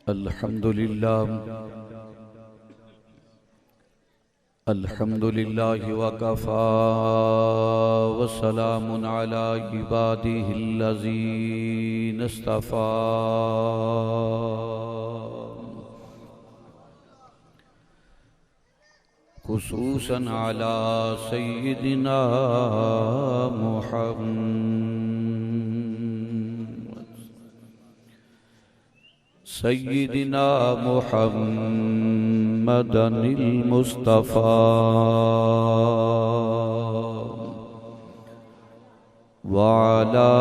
अल्हम्दुलिल्लाह वकफ़ा वस्सलामुन अला इबादिहिल्लज़ीना इस्तफ़ा। खुसूसन अला सय्यिदिना मुहम्मदिल मुस्तफ़ा व अला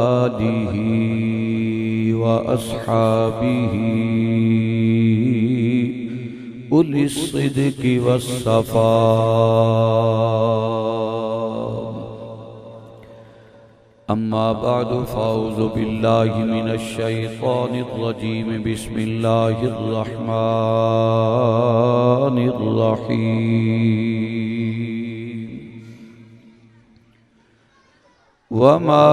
आलिहि व अस्हाबिहि उलिस सिद्क़ि वस्सफ़ा। अम्मा बादु फ़अऊज़ु बिल्लाहि मिनश शैतानिर रजीम। बिस्मिल्लाहिर रहमानिर रहीम। वमा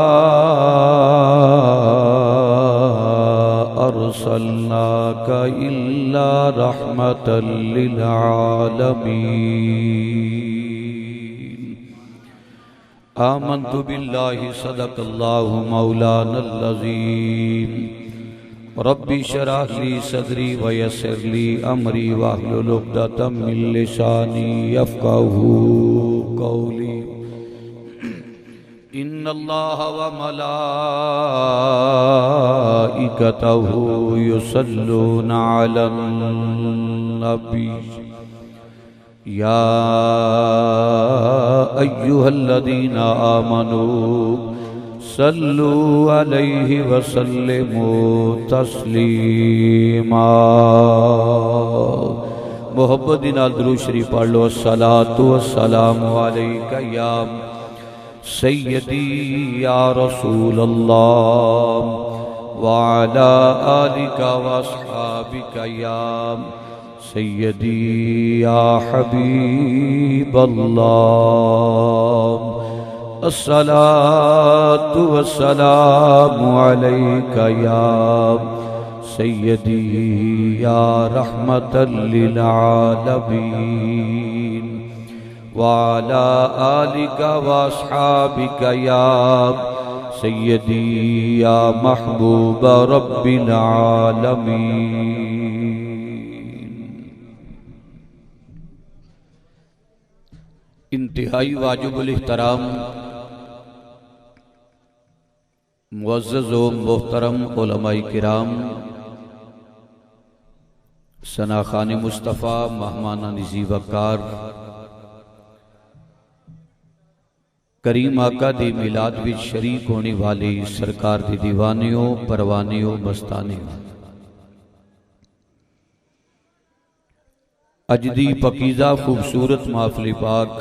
अर्सलनाका इल्ला रहमतल लिल आलमीन। आमन्तु बिल्लाहि सदक़ल्लाहु मौलानल अज़ीम। रब्बि शरह ली सदरी व यस्सिर ली अमरी वहलुल उक़दतम मिन लिसानी यफ़क़हू क़ौली। इन्नल्लाह व मलाइकतहू युसल्लूना अलन नबी या अय्युहल्लज़ीना आमनू सल्लू अलैहि व सल्लिमू तस्लीमा। मोहब्बत नाल दुरूद शरीफ पढ़ लो। अस्सलातु वस्सलामु अलैका या सय्यदी या रसूल अल्लाह व अला आलिका व अस्हाबिका या सय्यदी या हबीब अल्लाह। अस्सलातु वस्सलामु अलैका या सय्यदी या रहमतल लिल आलमीन व अला आलिका व अस्हाबिका या सय्यदी या महबूब रब्बिल आलमीन। इंतहाई वाजिबुल एहतराम मुअज़्ज़ज़ व मोहतरम उलमाए किराम, सनाखान मुस्तफ़ा महमाना निज़ी वक़ार, करीम आका दी मिलाद विच शरीक होने वाले सरकार दी दीवानियों परवानियों मस्तानियों, अज दी पकीज़ा खूबसूरत महफ़िल पाक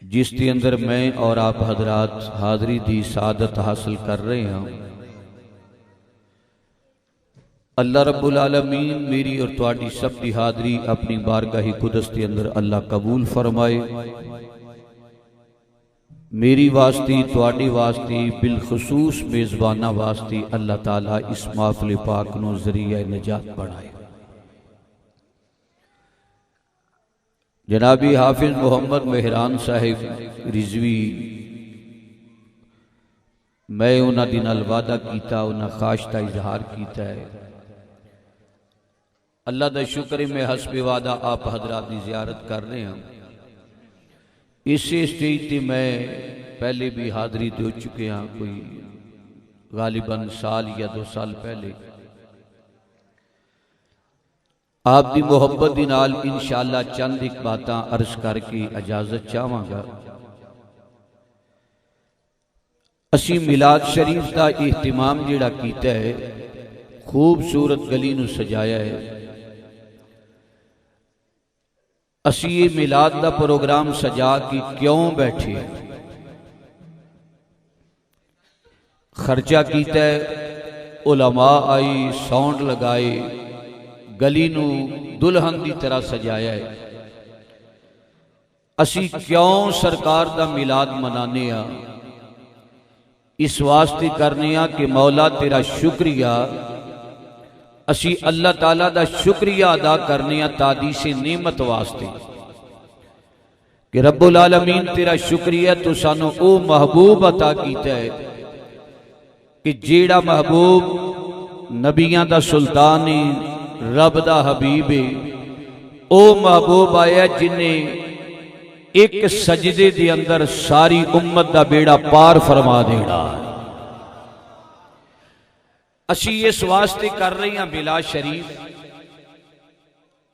जिसके अंदर मैं और आप हजरात हाज़री दी सादत हासिल कर रहे हैं, अल्लाह रब्बुल आलमीन मेरी और तुहाडी सब दी हाज़री अपनी बारगाही कुदस के अंदर अल्लाह कबूल फरमाए। मेरी वास्ती तुहाडी वास्ती बिलखसूस मेज़बाना वास्ती अल्लाह ताला इस महफ़िल पाक नूं ज़रिया निजात बनाए। जनाबी हाफिज मोहम्मद मेहरान साहिब रिजवी, मैं उन्हां दे नाल वादा कीता, उन्हां ख्वाहिश दा इजहार कीता है। अल्लाह का शुक्र है, मैं हस्बे वादा आप हजरात की जियारत कर रहे हैं। इसी स्टेज पर मैं पहले भी हाज़री दे चुके हाँ, कोई गालिबन साल या 2 साल पहले। आप दी मोहब्बत दी नाल इंशाअल्लाह चंद एक बातां अर्ज करके इजाजत चाहांगा। असी मिलाद शरीफ का इहतिमाम जिहड़ा कीता है, खूबसूरत गली नूं सजाया है। असी ये मिलाद का प्रोग्राम सजा के क्यों बैठे, खर्चा कीता है, उलमा आई, साउंड लगाए, गली नूं दुल्हन की तरह सजाया है। असी क्यों सरकार का मिलाद मनाने आ, इस वास्ते करने कि मौला तेरा शुक्रिया, असी अल्लाह ताला दा शुक्रिया अदा करने तादी से नेमत वास्ते कि रब्बुल आलमीन तेरा शुक्रिया तू सानू ओ महबूब अता कीता है कि जेड़ा महबूब नबियां दा सुल्तान है, रब दा हबीब है, ओ महबूब आया जिन्हें एक सजदे दे अंदर सारी उम्मत दा बेड़ा पार फरमा देना। असी इस वास्ते कर रहे हैं बिला शरीफ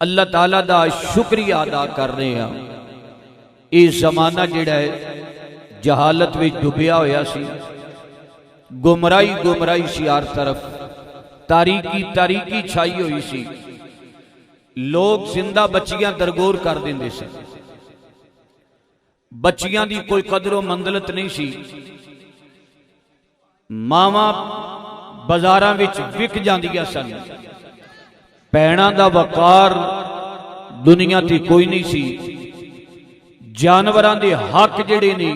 अल्लाह ताला दा शुक्रिया अदा कर रहे हैं। ये जमाना जिहड़ा है जहालत में डुबिया होया सी, गुमराही गुमराही सी, हर तरफ तारीकी तारीकी छाई हुई सी। लोग जिंदा बच्चियां दरगोर कर देंदे से, बच्चियां दी कोई कदरों मंदलत नहीं सी। मावां बाजारां विच विक जांदियां सन, भैणां दा वकार दुनिया ते कोई नहीं सी। जानवरां दे हक जिहड़े ने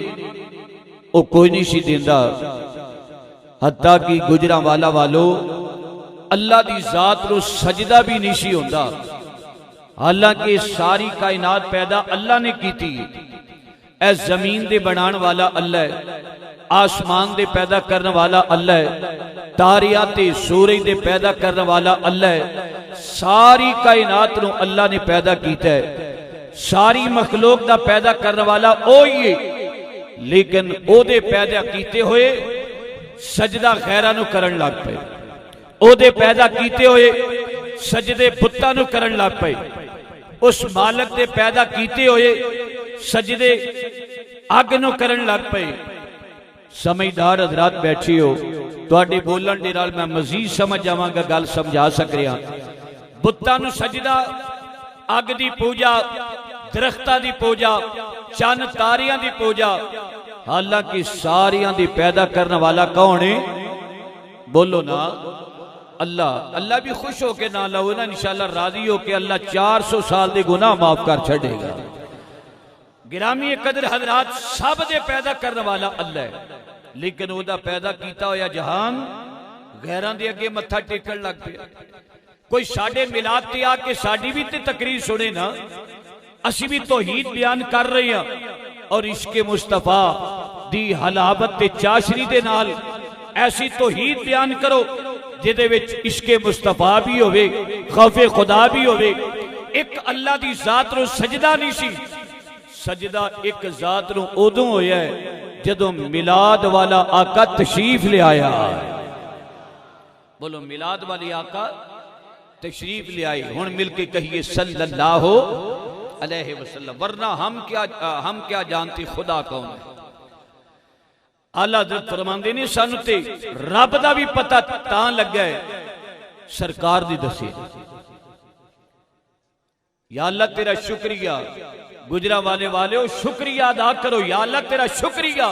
वो कोई नहीं सी देंदा। हत्ता कि गुजरां वाला वालों अल्लाह दी जात नूं सजदा भी नहीं सी होंदा। हालांकि सारी कायनात पैदा अल्लाह ने की थी। ऐ जमीन दे बनाने वाला अल्लाह है, आसमान दे पैदा करने वाला अल्लाह है, तारिया ते सूरज दे पैदा करने वाला अल्लाह है। सारी कायनात नूं अल्लाह ने पैदा कीता है, सारी मखलूक दा पैदा करने वाला ओ ही है। लेकिन ओदे पैदा कीते हुए सजदा गैरां नूं करन लग पे, ओदे पैदा कीते हुए सजदे पुत्तां नूं करन लग पे। उस मालक दे पैदा कीते हुए सजदे अग नूं करन लग पे। समझदार हजरात बैठे हो, तुहाडे बोलण दे नाल मैं मजीद समझ जावांगा, गल समझा सक रहा। बुत्तां नूं सजदा, अग दी पूजा, दरख्तां दी पूजा, चन्न तारियां दी पूजा, हालांकि सारियां दी पैदा करने वाला कौन है? बोलो ना, अल्लाह। अल्लाह भी खुश होके ना लो ना, इंशाअल्लाह राजी होके अल्लाह 400 साल दे गुनाह माफ कर छड़ेगा। गिरामी कदर हजरात, सब दे पैदा करने वाला अल्लाह है, लेकिन ओदा पैदा किया होया जहान गैरां दे अगे मत्था टेकन लग पिया। कोई साडे मिलाद ते आके साडी भी ते तकरीर सुने ना, असी भी तौहीद बयान कर रहे हैं और इश्के मुस्तफा दी हलावत ते चाशनी दे नाल ऐसी तौहीद बयान करो जिहदे विच इश्के मुस्तफा भी होवे, खौफे खुदा भी होवे। एक अल्लाह दी जात नूं सजदा नहीं सी। सजदा एक जात नूं उदों होया है जदों मिलाद वाला आका तशरीफ ले आया। बोलो, मिलाद वाले आका तशरीफ ले आए। हुण मिलके कहिए सल्लल्लाहु अलैहि वसल्लम, वरना हम क्या जानते खुदा कौन है। आला हज़रत फरमांदे ने सानू ते रब दा भी पता तां लगा है सरकार दी दसे। या अल्लाह तेरा शुक्रिया, गुजरा वाले वाले शुक्रिया अदा करो। या अल्लाह तेरा शुक्रिया,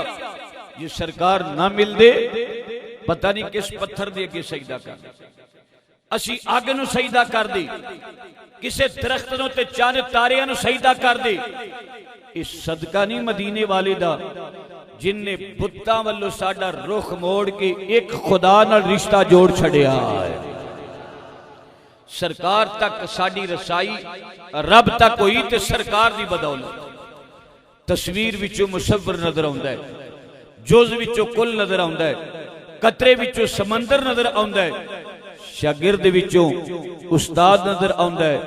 ये सरकार ना मिल दे पता नहीं किस पत्थर दे अगे सजदा कर। असी अग नूं सजदा कर दे, किसे दरख्त नूं ते चन्न तारियां नूं सजदा कर दे। इस सदका नहीं मदीने वाले दा जिन्ने बुत्तां वल्लों साडा रुख मोड़ के एक खुदा नाल रिश्ता जोड़ छड़िया है। सरकार तक साडी रसाई रब तक हुई ते सरकार दी बदौलत। तस्वीर विचों मुसव्वर नजर आउंदा है, जुज़ विचों कुल नजर आउंदा है, कतरे विचों समंदर नजर आउंदा है, शागिर्द विचों उस्ताद नजर आउंदा है,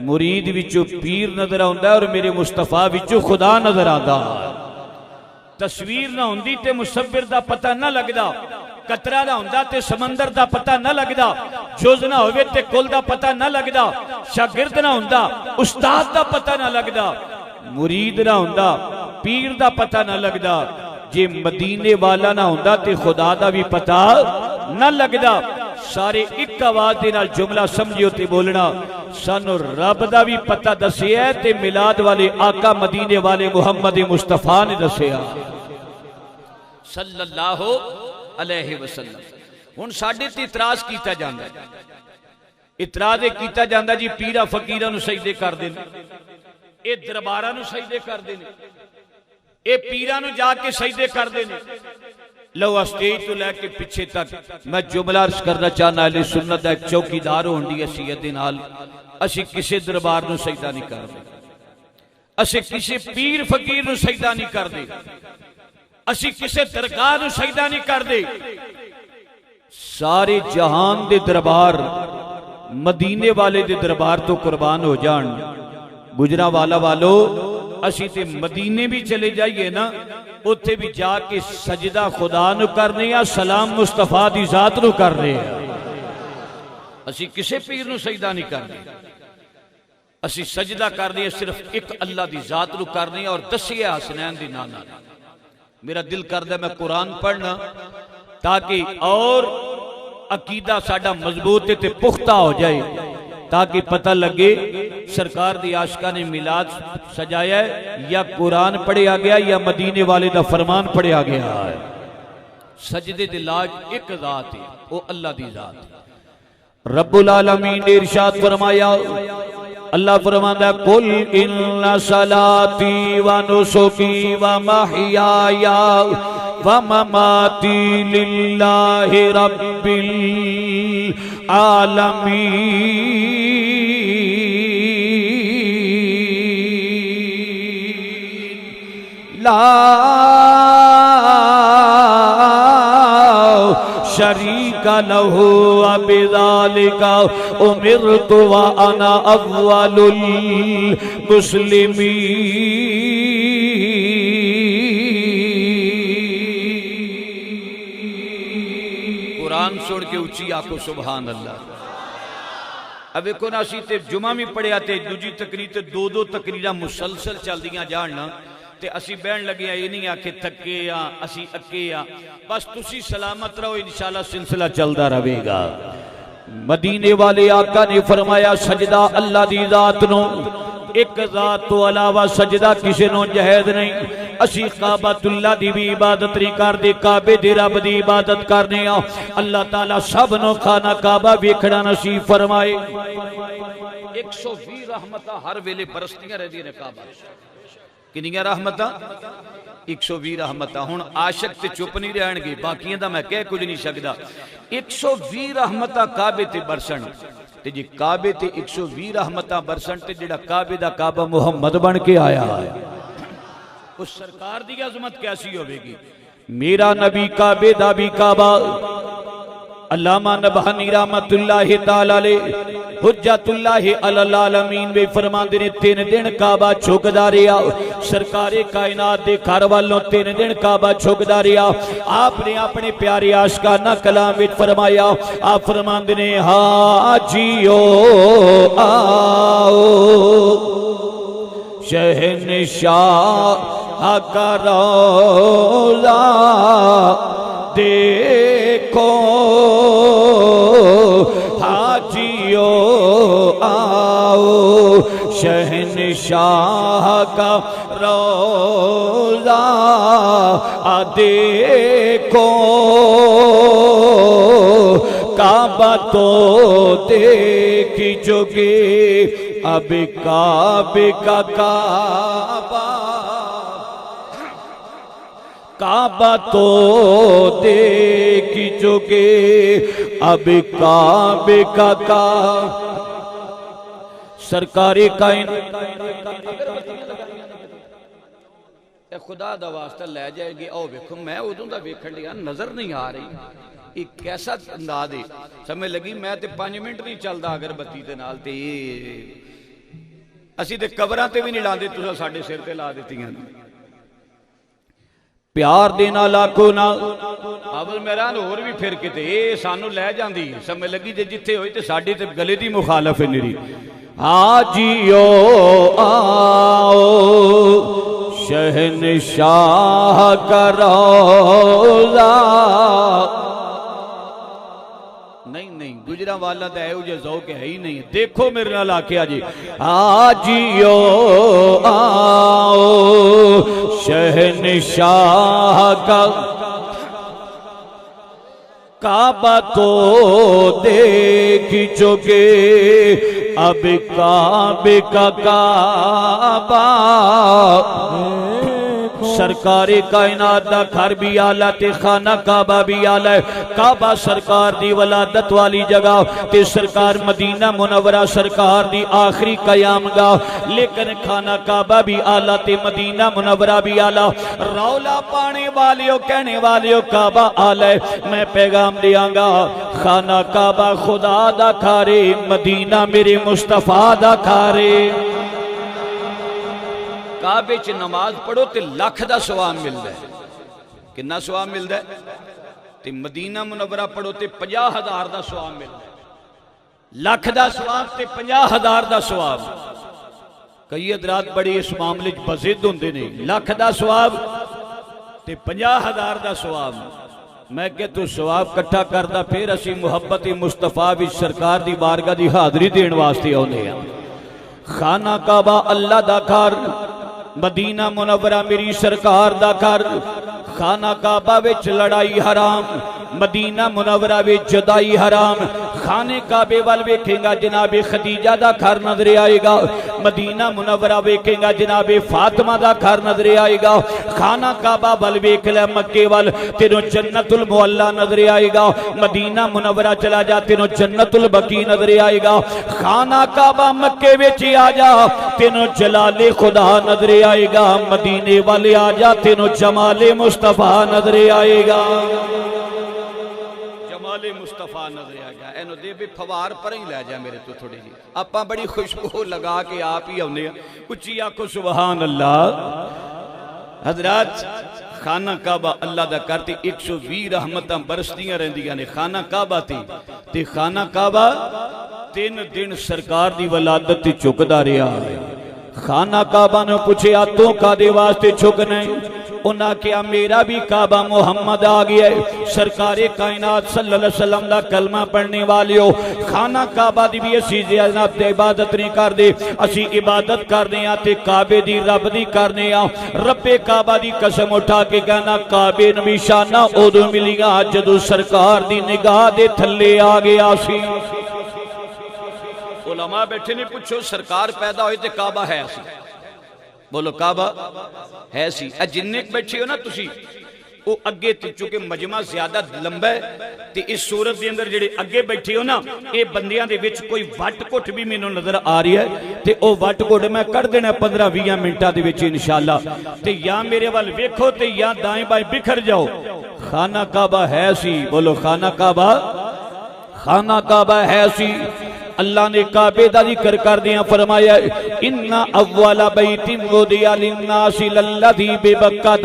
मुरीद विचों पीर नजर आउंदा है और मेरे मुस्तफा विचों खुदा नजर आंदा है। तस्वीर ना हुंदी ते मुसव्विर दा पता ना लगदा, कतरा ना हुंदा ते समंदर दा पता ना लगदा, जुज़ ना होवे ते कुल दा पता ना लगदा, शागिर्द ना हुंदा उस्ताद दा पता ना लगदा, मुरीद ना हुंदा पीर दा पता ना लगदा। जे मदीने वाला ना हुंदा ते खुदा दा भी पता ना लगदा। सारे एक आवाज दे नाल जुमला समझियो ते बोलना, सानू रब दा भी पता दसिया ते मिलाद वाले आका मदीने वाले मुहम्मद मुस्तफा ने दसिया सल्लल्लाहु अलैहि वसल्लम। हुण साडे ते इतराज कीता जांदा है, इतराज कीता जांदा जी पीरा फकीरां नूं सजदे करदे ने, ये दरबारां नूं सजदे करदे ने, ये पीरां नूं जाके सजदे करदे ने। लो स्टेज तो लैके पिछे तक मैं जुमला अर्ज करना चाहना, अहले सुन्नत दा एक चौकीदार होने की हैसियत दे नाल असीं किसी दरबार नूं सजदा नहीं करते, असीं किसी पीर फकीर नूं सजदा नहीं करते, असीं किसी दरगाह नूं सजदा नहीं करते। सारे जहान दे दरबार मदीने वाले दे दरबार तो कुर्बान हो जान। गुजरांवाला वालो असीं ते मदीने भी चले जाइए ना, उत्थे भी जाके सजदा खुदा नूं करने आ, सलाम मुस्तफा दी जात नूं करने आ। असीं किसी पीर नूं सजदा नहीं करते, असीं सजदा करने सिर्फ एक अल्लाह दी जात नूं करने और दसिया हसनैन दी नाम नाल। मेरा दिल करदा मैं कुरान पढ़ना ताकि और अकीदा साडा मजबूत ते पुख्ता हो जाए, ताकि पता लगे सरकार दी आशिका ने मिलाद सजाया है या कुरान पढ़िया गया या मदीने वाले दा फरमान पढ़िया गया है। सजदे दे लाज एक जात है, वो अल्लाह दी जात है। रब्बुल आलमीन ने इरशाद फरमाया, अल्लाह फरमांदा कुल इन्ना सलाती व नुसुकी व महयाया व ममाती लिल्लाहि रब्बिल आलमीन ला शरीका लहू बिज़ालिका उमिरतु व अना अव्वलुल मुस्लिमीन। कुरान सुन के उची आको सुभान अल्लाह। अब देखो ना, असी ते जुमा भी पढ़िया ते दूजी तकरीर ते दो दो तकरीर मुसलसल चलदियां जान ना, ते असी बहन लगे ये नहीं आखे थके आ असी अके आ, बस तुसी सलामत रहो, इंशाअल्लाह सिलसिला चलता रहेगा। मदीने वाले आका ने फरमाया सजदा अल्लाह दी जात नो, एक जात तो अलावा सजदा किसी नो जायज़ नहीं। असी काबतुल्लाह दी भी इबादत नहीं करते, काबे दे रब दी इबादत करने आ। अल्लाह ताला सब नो खाना काबा वेखना नसीब फरमाए। 120 रहमतां हर वेले बरसदियां रहदियां ने काबा। किनियां रहमतां? 120 रहमतां। हुण आशिक ते चुप नहीं रहणगे, बाकियां दा मैं कह कुछ नहीं सकदा। 120 रहमतां काबे ते बरसन, ते जे काबे ते 120 रहमतां बरसन ते जेड़ा काबे दा काबा मुहम्मद बन के आया है, उस सरकार दी अजमत कैसी होगी। मेरा नबी काबे दा भी काबा। अल्लामा नबहानी रहमतुल्लाहि तआला अलैहि हुज्जतुल्लाहि अलल आलमीन वे फरमांदे ने 3 दिन काबा झुकदा रहा। सरकारे कायनात दे घर वालों 3 दिन काबा झुकदा रहा। आपने अपने प्यारे आशिकाना कलाम विच फरमाया, आप फरमांदे ने हाजियो आओ शहनशाह का रौज़ा देखो, हाजियो आओ शहनशाह का रौज़ा देखो, काबा तो देखी जोगे अब काबे का काबा, काबा तो देखी जोगे अब काबे का सरकारी काइन खुदा दा वास्ता लै जाएगी। आओ वेखो, मैं उदों दा वेखण लिया, नजर नहीं आ रही एक कैसा अंदाज है। समझ लगी मैं ते 5 मिनट नहीं चलदा अगरबत्ती दे नाल, ते असीं ते कबरां ते भी नहीं लांदे, तुसां साडे सिर ते ला दित्तियां। प्यार दे नाल आखो ना अवल मेरा होर भी फिर किते सानू लै जांदी। समझ लगी जे जिथे होई ते साडी ते गले दी मुखालफ है निरी। हाजियो आओ शहनशाह का रौज़ा। नहीं गुजरांवाला दा इहो जिहा ज़ौक़ है ही नहीं। देखो मेरे नाल आखिया जी, हाजियो आओ शहनशाह का काबा तो देखी जोगे अब काबे का काबा सरकारे कायनात दा घर भी आला ते खाना काबा भी आला है। काबा सरकार दी वलादत वाली जगह ते सरकार मदीना मुनव्वरा सरकार दी आखिरी कयामगाह, लेकिन खाना काबा भी आला ते मदीना मुनव्वरा भी आला। रौला पाने वालियों कहने वालियों काबा आला है, मैं पैगाम दियांगा खाना काबा खुदा दा खारे, मदीना मेरे मुस्तफा दा खारे। काबे च नमाज पढ़ो तो लख का सवाब मिलता है। कितना सवाब मिलता है? ते मदीना मुनव्वरा पढ़ो तो 50,000 का सवाब मिलता है। लख का सवाब ते 50,000 का सवाब। कई हज़रात बड़े इस मामले बजिद होंगे ने, लख का सवाब ते 50,000 का सवाब। मैं क्या तू सवाब कट्ठा करदा, फिर असी मुहब्बत मुस्तफा भी सरकार की बारगाह की हाजरी देने वास्ते आउंदे हां। खाना काबा अल्लाह दा घर, मदीना मुनव्वरा मेरी सरकार दा घर। खाना काबा विच लड़ाई हराम, मदीना मुनव्वरा विच जुदाई हराम। खाने काबे वाल वेखेगा जनाबे खदीजा दा घर नजर आएगा, मदीना मुनव्वरा वेखेगा जनाबे फातिमा दा घर नजर आएगा। खाना काबा वाल वेख ले मक्के वाल, तेनों जन्नतुल मुअल्ला नजर आएगा। मदीना मुनव्वरा चला जा, तेनों जन्नतुल बकी नजर आएगा। खाना काबा मक्के विच आ जा, तेनों जलाले खुदा नजर आएगा। मदीने वाले आ जा, तेनों जमाले मुस्तफा नजर आएगा। जमाले मुस्तफा नजर आएगा। एनो दे भी फवार पर ही लै जा मेरे तो थोड़ी जी। आपां बड़ी खुशबू लगा के आप ही आउने, उच्ची आखो सुभान अल्लाह। हजरात खाना काबा अल्लाह दा करते 120 रहमतां बरसदियां रहिंदियां ने खाना काबा ते खाना काबा 3 दिन सरकार दी वलादत ते झुकदा रहा है। खाना काबा ने पूछया तू कादे वास्ते झुकना है? उन्हें क्या मेरा भी काबा मुहम्मद आ गया है। सरकारे कायनात सल्लल्लाहु अलैहि वसल्लम दा कलमा पढ़ने वालियो, खाना काबा दी भी असी जनाब इबादत नहीं करते, असी इबादत करने आ ते काबे दी रब दी करने आ। रब्बे काबा दी कसम उठा के कहना काबे नूं भी शाना उदों मिलियां जदों सरकार दी निगाह दे थल्ले आ गया सी। उलमा बैठे ने, पूछो सरकार पैदा होए ते काबा है सी? बोलो काबा है सी। जिन्ने बैठे हो ना तुसी, वो अगे चूंकि मजमा ज्यादा लंबा है ते इस सूरत के अंदर जेडे अगे बैठे हो ना, ये बंदियां दे विच कोई वट घुट भी मैनूं नजर आ रही है ते ओ वट घुट मैं कढ़ देना 15-20 मिनटां दे विच इंशाअल्लाह। ते या मेरे वाल वेखो ते या दाएं बाएं बिखर जाओ। खाना काबा है सी। बोलो खाना काबा, खाना काबा है सी। अल्लाह ने काबे दा जिक्र कर दिया फरमाया इन्ना अव्वला बैतिन वुदिया लिन्नासि लल्लज़ी बिबक्का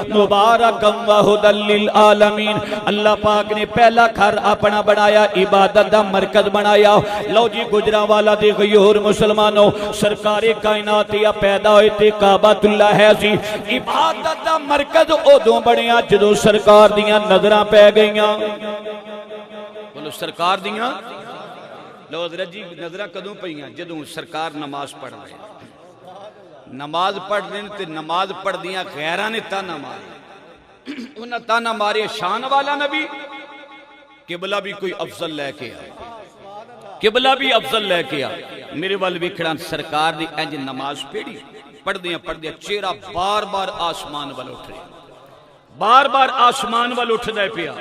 मुबारकम व हुदल लिल आलमीन। अल्लाह पाक ने पहला घर अपना बनाया, इबादत दा मरकज बनाया। लो जी गुजरांवाला दे गयोर मुसलमानों, सरकारे कायनात या पैदा होए ते काबातुल्लाह है सी। इबादत दा मरकज उदों बनिया जदों सरकार दियां नजरां पै गईयां। बोलो सरकार दियां लो जी नजर कदों पईयां? जदों सरकार नमाज पढ़ रहे, नमाज पढ़ रहे ते नमाज पढ़दियां गैरां ने ताना मारे। उन्हें ताना मारे शान वाला नबी, किबला भी कोई अफजल लैके आ, किबला भी अफजल लैके आ। मेरे वाल वेखना सरकार दी इंज नमाज पढ़ी, पढ़दियां पढ़दियां चेहरा बार बार आसमान वाल उठ रहा, बार बार आसमान वाल उठदा पिया।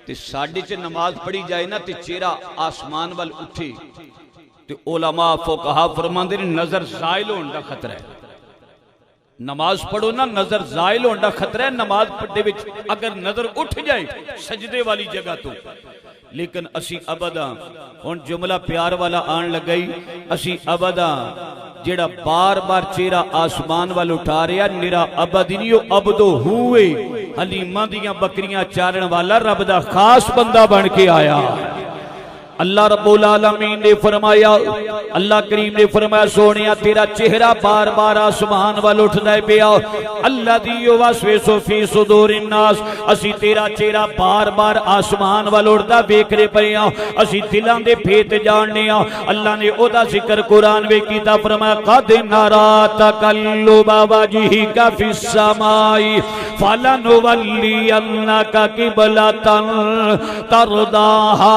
ते साडे च नमाज पढ़ी जाए ना ते चेहरा आसमान वाल उठे ते उलमा फुकहा फरमांदे ने नजर जायल होने का खतरा है। नमाज पढ़ो ना, नजर जायल होने का खतरा है। नमाज पढ़ते विच अगर नजर उठ जाए सजदे वाली जगह तो, लेकिन असी अबदा हुण जुमला प्यार वाला आन लगाई, असी अबदा जेड़ा बार बार चेहरा आसमान वाल उठा रहा निरा अबद नहीं, अबदो हुए हलीमा दियां बकरियां चारण वाला रब दा खास बंदा बन के आया। अल्लाह रब्बुल आलमीन ने फरमाया, अल्लाह करीम ने फरमाया सोनिया तेरा चेहरा बार बार आसमान वाल उठदा है पिया। अल्लाज़ी युवस्विसु फी सुदूरिन नास, असी तेरा चेहरा बार बार आसमान वाल उठदा वेख रहे पे आ, असी दिलां दे भेत जानने आ। अल्लाह ने ओदा जिक्र कुरान विच कीता, फरमाया कद नरा तकल्लुबा वजहिका फिस समाई फलनुवल्लियन्नका किबलतन तरदाहा।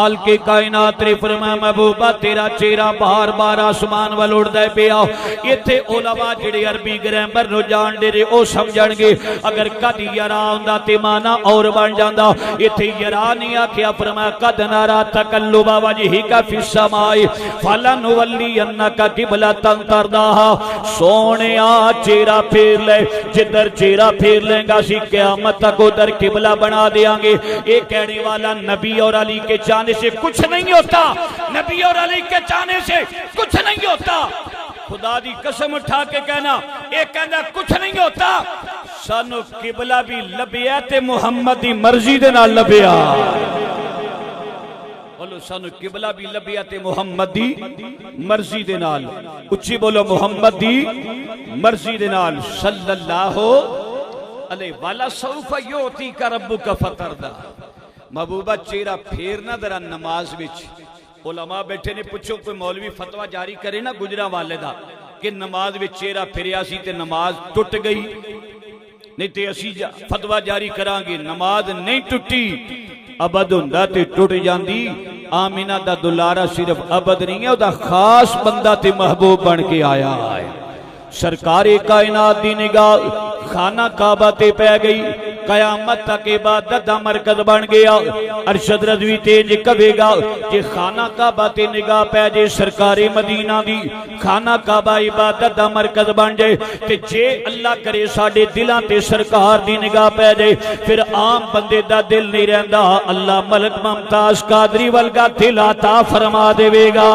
माल के कायनात ने फरमाया महबूबा तेरा चेहरा बार बार आसमान वाल उड़दा पिया। इत्थे उलमा जिहड़े अरबी ग्रामर नूं जानदे ने ओ समझणगे अगर कद यरा हुंदा ते माना और बन जांदा। इत्थे यरा नहीं आखिया, फरमाया कद नारा तकल्लुबा वजहिका फिस समाई फलनुवल्लियन्नका क़िबलतन तरदाहा। सोहणिया चेहरा फेर ले, जिधर चेहरा फेर लेगा सी क़यामत तक उधर किबला बना देंगे। ये कहने वाला नबी और अली के चाहने से कुछ नहीं होता, नबी और अली के चाहने से कुछ नहीं होता। खुदा दी कसम उठा के कहना, ये कहना कुछ नहीं होता। सानू किबला भी लभ्या ते मुहम्मद दी मर्जी दे नाल लभ्या। बोलो सानू किबला भी लभ्या ते मुहम्मद दी मर्जी दे नाल। उच्ची बोलो मुहम्मद दी मर्जी दे नाल। सल्लल्लाहु अलैहि वाला सौफा योती का रब्बुका फतरदा। महबूबा चेहरा फेरना जरा नमाज विच। उलमा बैठे ने, पूछो कोई मौलवी फतवा जारी करे ना गुजरांवाले दा कि नमाज विच चेहरा फिरिया सी ते नमाज टुट गई, नहीं ते असी फतवा जारी करांगे। नमाज नहीं टुटी, अबद हुंदा ते टुट जांदी। आमिना दा दुलारा सिर्फ अबद नहीं है, उदा खास बंदा ते महबूब बन के आया है। सरकारे कायनात दी निगाह खाना काबा ते पै गई। कयामत तक इबादत दा मरकज बन गया। अरशद रज़वी तेज कवेगा जे खाना काबा ते निगाह पै जे सरकारे मदीना दी, खाना काबा इबादत दा मरकज बन जाए ते जे अल्लाह करे साडे दिलां ते सरकार दी निगाह पै जाए, फिर आम बंदे दा दिल नहीं रहंदा। अल्लाह मलक मुमताज कादरी वर्गा दिल अता फरमा देवेगा।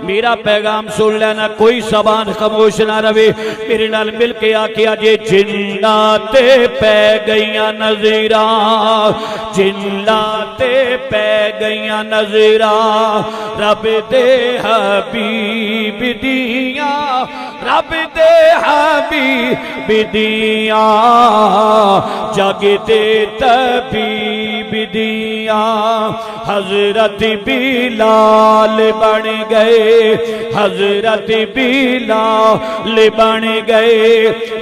मेरा पैगाम सुन लेना, कोई जबान खामोश ना रहे। मेरे नाल मिल के आखिया जे जिन्नाते पै गईयां नज़ीरा, जिन्नाते पै गईयां नज़ीरा, रब दे हबीब दियां, रब दे हबीब दियां, जग दे तबीब दियां। हजरत बिलाल बन गए, हजरत बिलाल बन गए,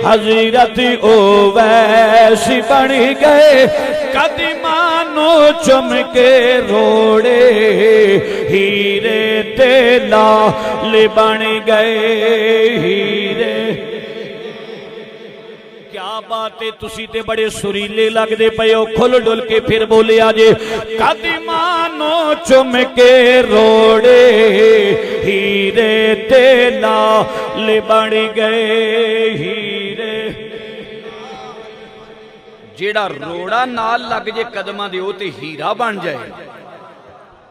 हजरत ओवैस बन गए। कदमानो चमके रोड़े, हीरे ते लाल बन गए, हीरे। क्या बात है, तुसी ते बड़े सुरीले लगदे पए हो। खुल डुल के फिर बोले आजे, कदमानो चुमके रोड़े, हीरे ते लाल बन गए, हीरे। जेड़ा रोड़ा नाल लग जे कदमां दे ओ ते हीरा बन जाए,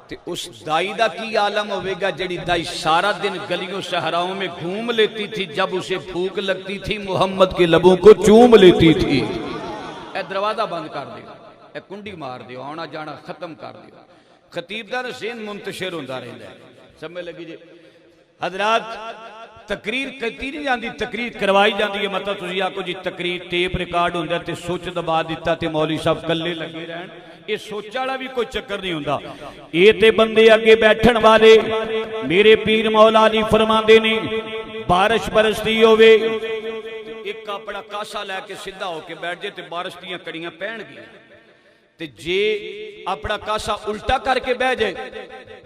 ते उस दाई दा की आलम होवेगा जेड़ी दाई सारा दिन गलियों सहराओं में घूम लेती थी, जब उसे भूख लगती थी मोहम्मद के लबों को चूम लेती थी। ए दरवाजा बंद कर दियो, ए कुंडी मार दियो, आना जाना खत्म कर दियो। खतीब दा ज़हन मुंतशिर होंदा रहिंदा है। समझ लगी जी हजरात, तकरीर कती नहीं जाती, तकरीर करवाई जाती है। मतलब तुसीं आखो जी तकरीर टेप रिकॉर्ड होंदा ते सुच दबा दिता ते मौलवी साहब कल्ले लगे रहन, ये सोचा वाला भी कोई चक्कर नहीं होंदा। ये ते बंदे अगे बैठन वाले मेरे पीर मौला जी फरमांदे ने, बारिश बरसदी होवे एक अपना कासा लैके सीधा होके बैठ जाए तो बारिश दी कड़ियां पैणगियां, ते जे अपना कासा उल्टा करके बह जाए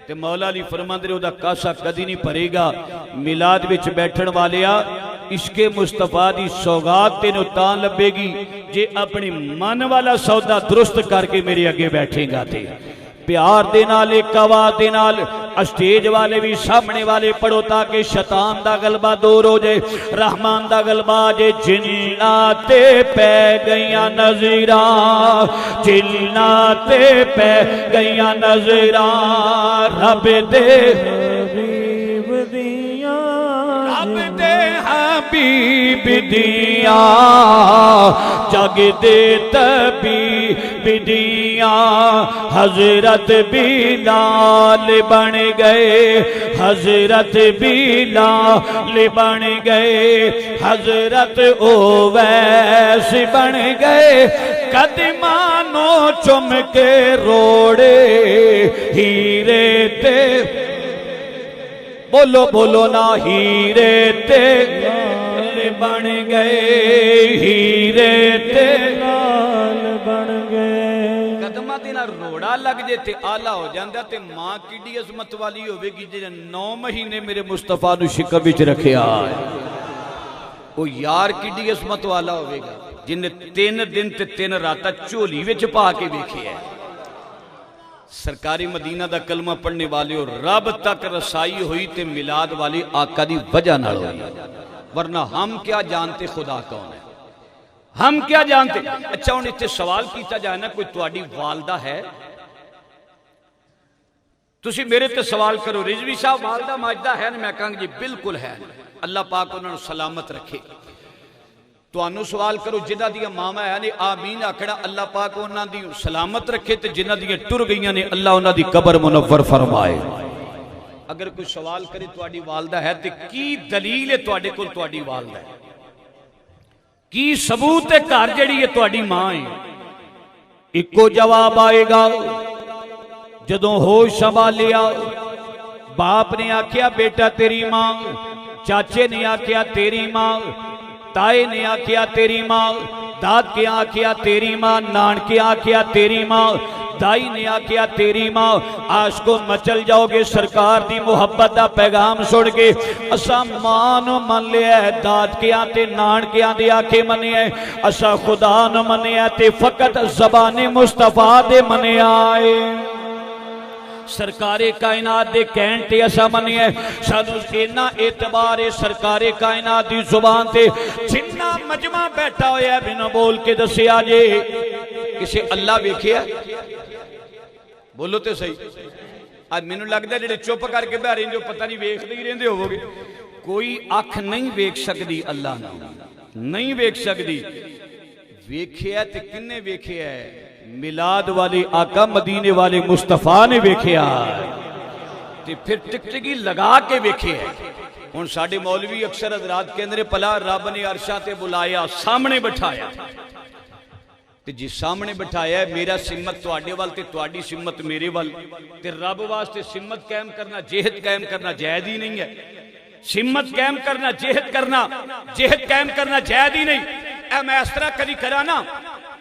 तो मौला अली फरमांदे ने ओदा कासा कदी नहीं भरेगा। मिलाद विच बैठण वालिया, इश्के मुस्तफा दी सौगात तेनों तां लभेगी जे अपने मन वाला सौदा दुरुस्त करके मेरे अगे बैठेगा। ते प्यार दे नाल, एक आवाज़ दे नाल, स्टेज वाले भी सामने वाले पढ़ो ताकि शैतान दा गलबा दूर हो जाए, रहमान दा गलबा जे। जिन्नाते पै गईयां नज़ीरा, जिन्नाते पै गईयां नज़ीरा, रब दे हबीब दियां, रब दे हबीब दियां, जग दे तबीब दियां। हजरत बिलाल बन गए, हजरत बिलाल बन गए, हजरत ओवैस बन गए। कदमानो चुमके रोड़े, हीरे ते, बोलो बोलो ना, हीरे ते बन गए, हीरे ते लाल बन गए। कदमा दे नाल रोड़ा जोड़ा लग जे ते आला हो जाता। ते मां किड्डी अजमत वाली होगी जिन्हें 9 महीने मेरे मुस्तफा नूं शिकम विच रखिया। वो यार किड्डी अजमत वाला होगा जिन्हें 3 दिन ते 3 रात झोली विच पा के वेखिया। सरकारी मदीना दा कलमा पढ़ने वाले और रब तक रसाई हुई ते मिलाद वाली आका दी वजह नाल हुई, वरना हम क्या जानते खुदा कौन है, हम क्या जानते। अच्छा हुण इत्थे सवाल किया जाए ना, कोई तुहाडी वालदा है? तुसी मेरे ते सवाल करो, रिजवी साहब वालदा माजदा है? मैं कहूँगा जी बिल्कुल है, अल्लाह पाक उन्होंने सलामत रखे। तुहानू सवाल करो जिन्हां दी मामा है ने आमीन आखना, अल्लाह पाक उन्हां दी सलामत रखे, ते जिन्हां दी टुर गई ने अल्लाह उन्हां दी कब्र मुनव्वर फरमाए। अगर कोई सवाल करे तुहाडी वालदा है तो की दलील है तुहाडे कोल तुहाडी वालदा है, की सबूत है घर जिहड़ी है तुहाडी मां है? इको जवाब आएगा जदों होश संभालिया। बाप ने आख्या बेटा तेरी मां, चाचे ने आख्या तेरी मां, ताए ने आख्या तेरी मां, दादके आख्या तेरी मां, नानके आख्या तेरी मां, दाई ने आख्या तेरी मां। आशको मचल जाओगे सरकार दी मुहब्बत दा पैगाम सुन के। असा मां नूं मन लिया, दादकियां ते नानकियां दे आखे मनिया, असा खुदा नूं मनिया ते फकत ज़बाने मुस्तफा दे मनिया है। सरकारे कायनात दे कहण ते असा मनिया, सानू इन्ना एतबार है सरकारे कायनात दी जुबान ते। जिन्ना मजमा बैठा होया बिना बोल के दसिया जे किसे अल्लाह वेखिया? बोलो तो सही। आज मैनू लगता जेडे चुप करके बह रहे पता नहीं वेखते ही रहिंदे होवोगे। कोई अख नहीं वेख सकती अल्लाह नूं, नहीं वेख सकती। वेखिया ते किन्ने वेखिया? मिलाद वाले आका मदीने वाले मुस्तफा ने वेखिया ते फिर टिकटिकी लगा के वेखे। हुण साडे मौलवी अक्सर हजरात कहंदे ने भला रब ने अरशा ते बुलाया, सामने बिठाया, ते जिस सामने बिठाया मेरा सिमत तुहाडे वल ते तुहाडी सिमत मेरे वल, ते रब वास्ते सिमत कायम करना, जेहद कायम करना जायज ही नहीं है। सिमत कायम करना, जेहद करना, जेहद कायम करना जायज ही नहीं। ऐ मैं इस तरह कभी करा ना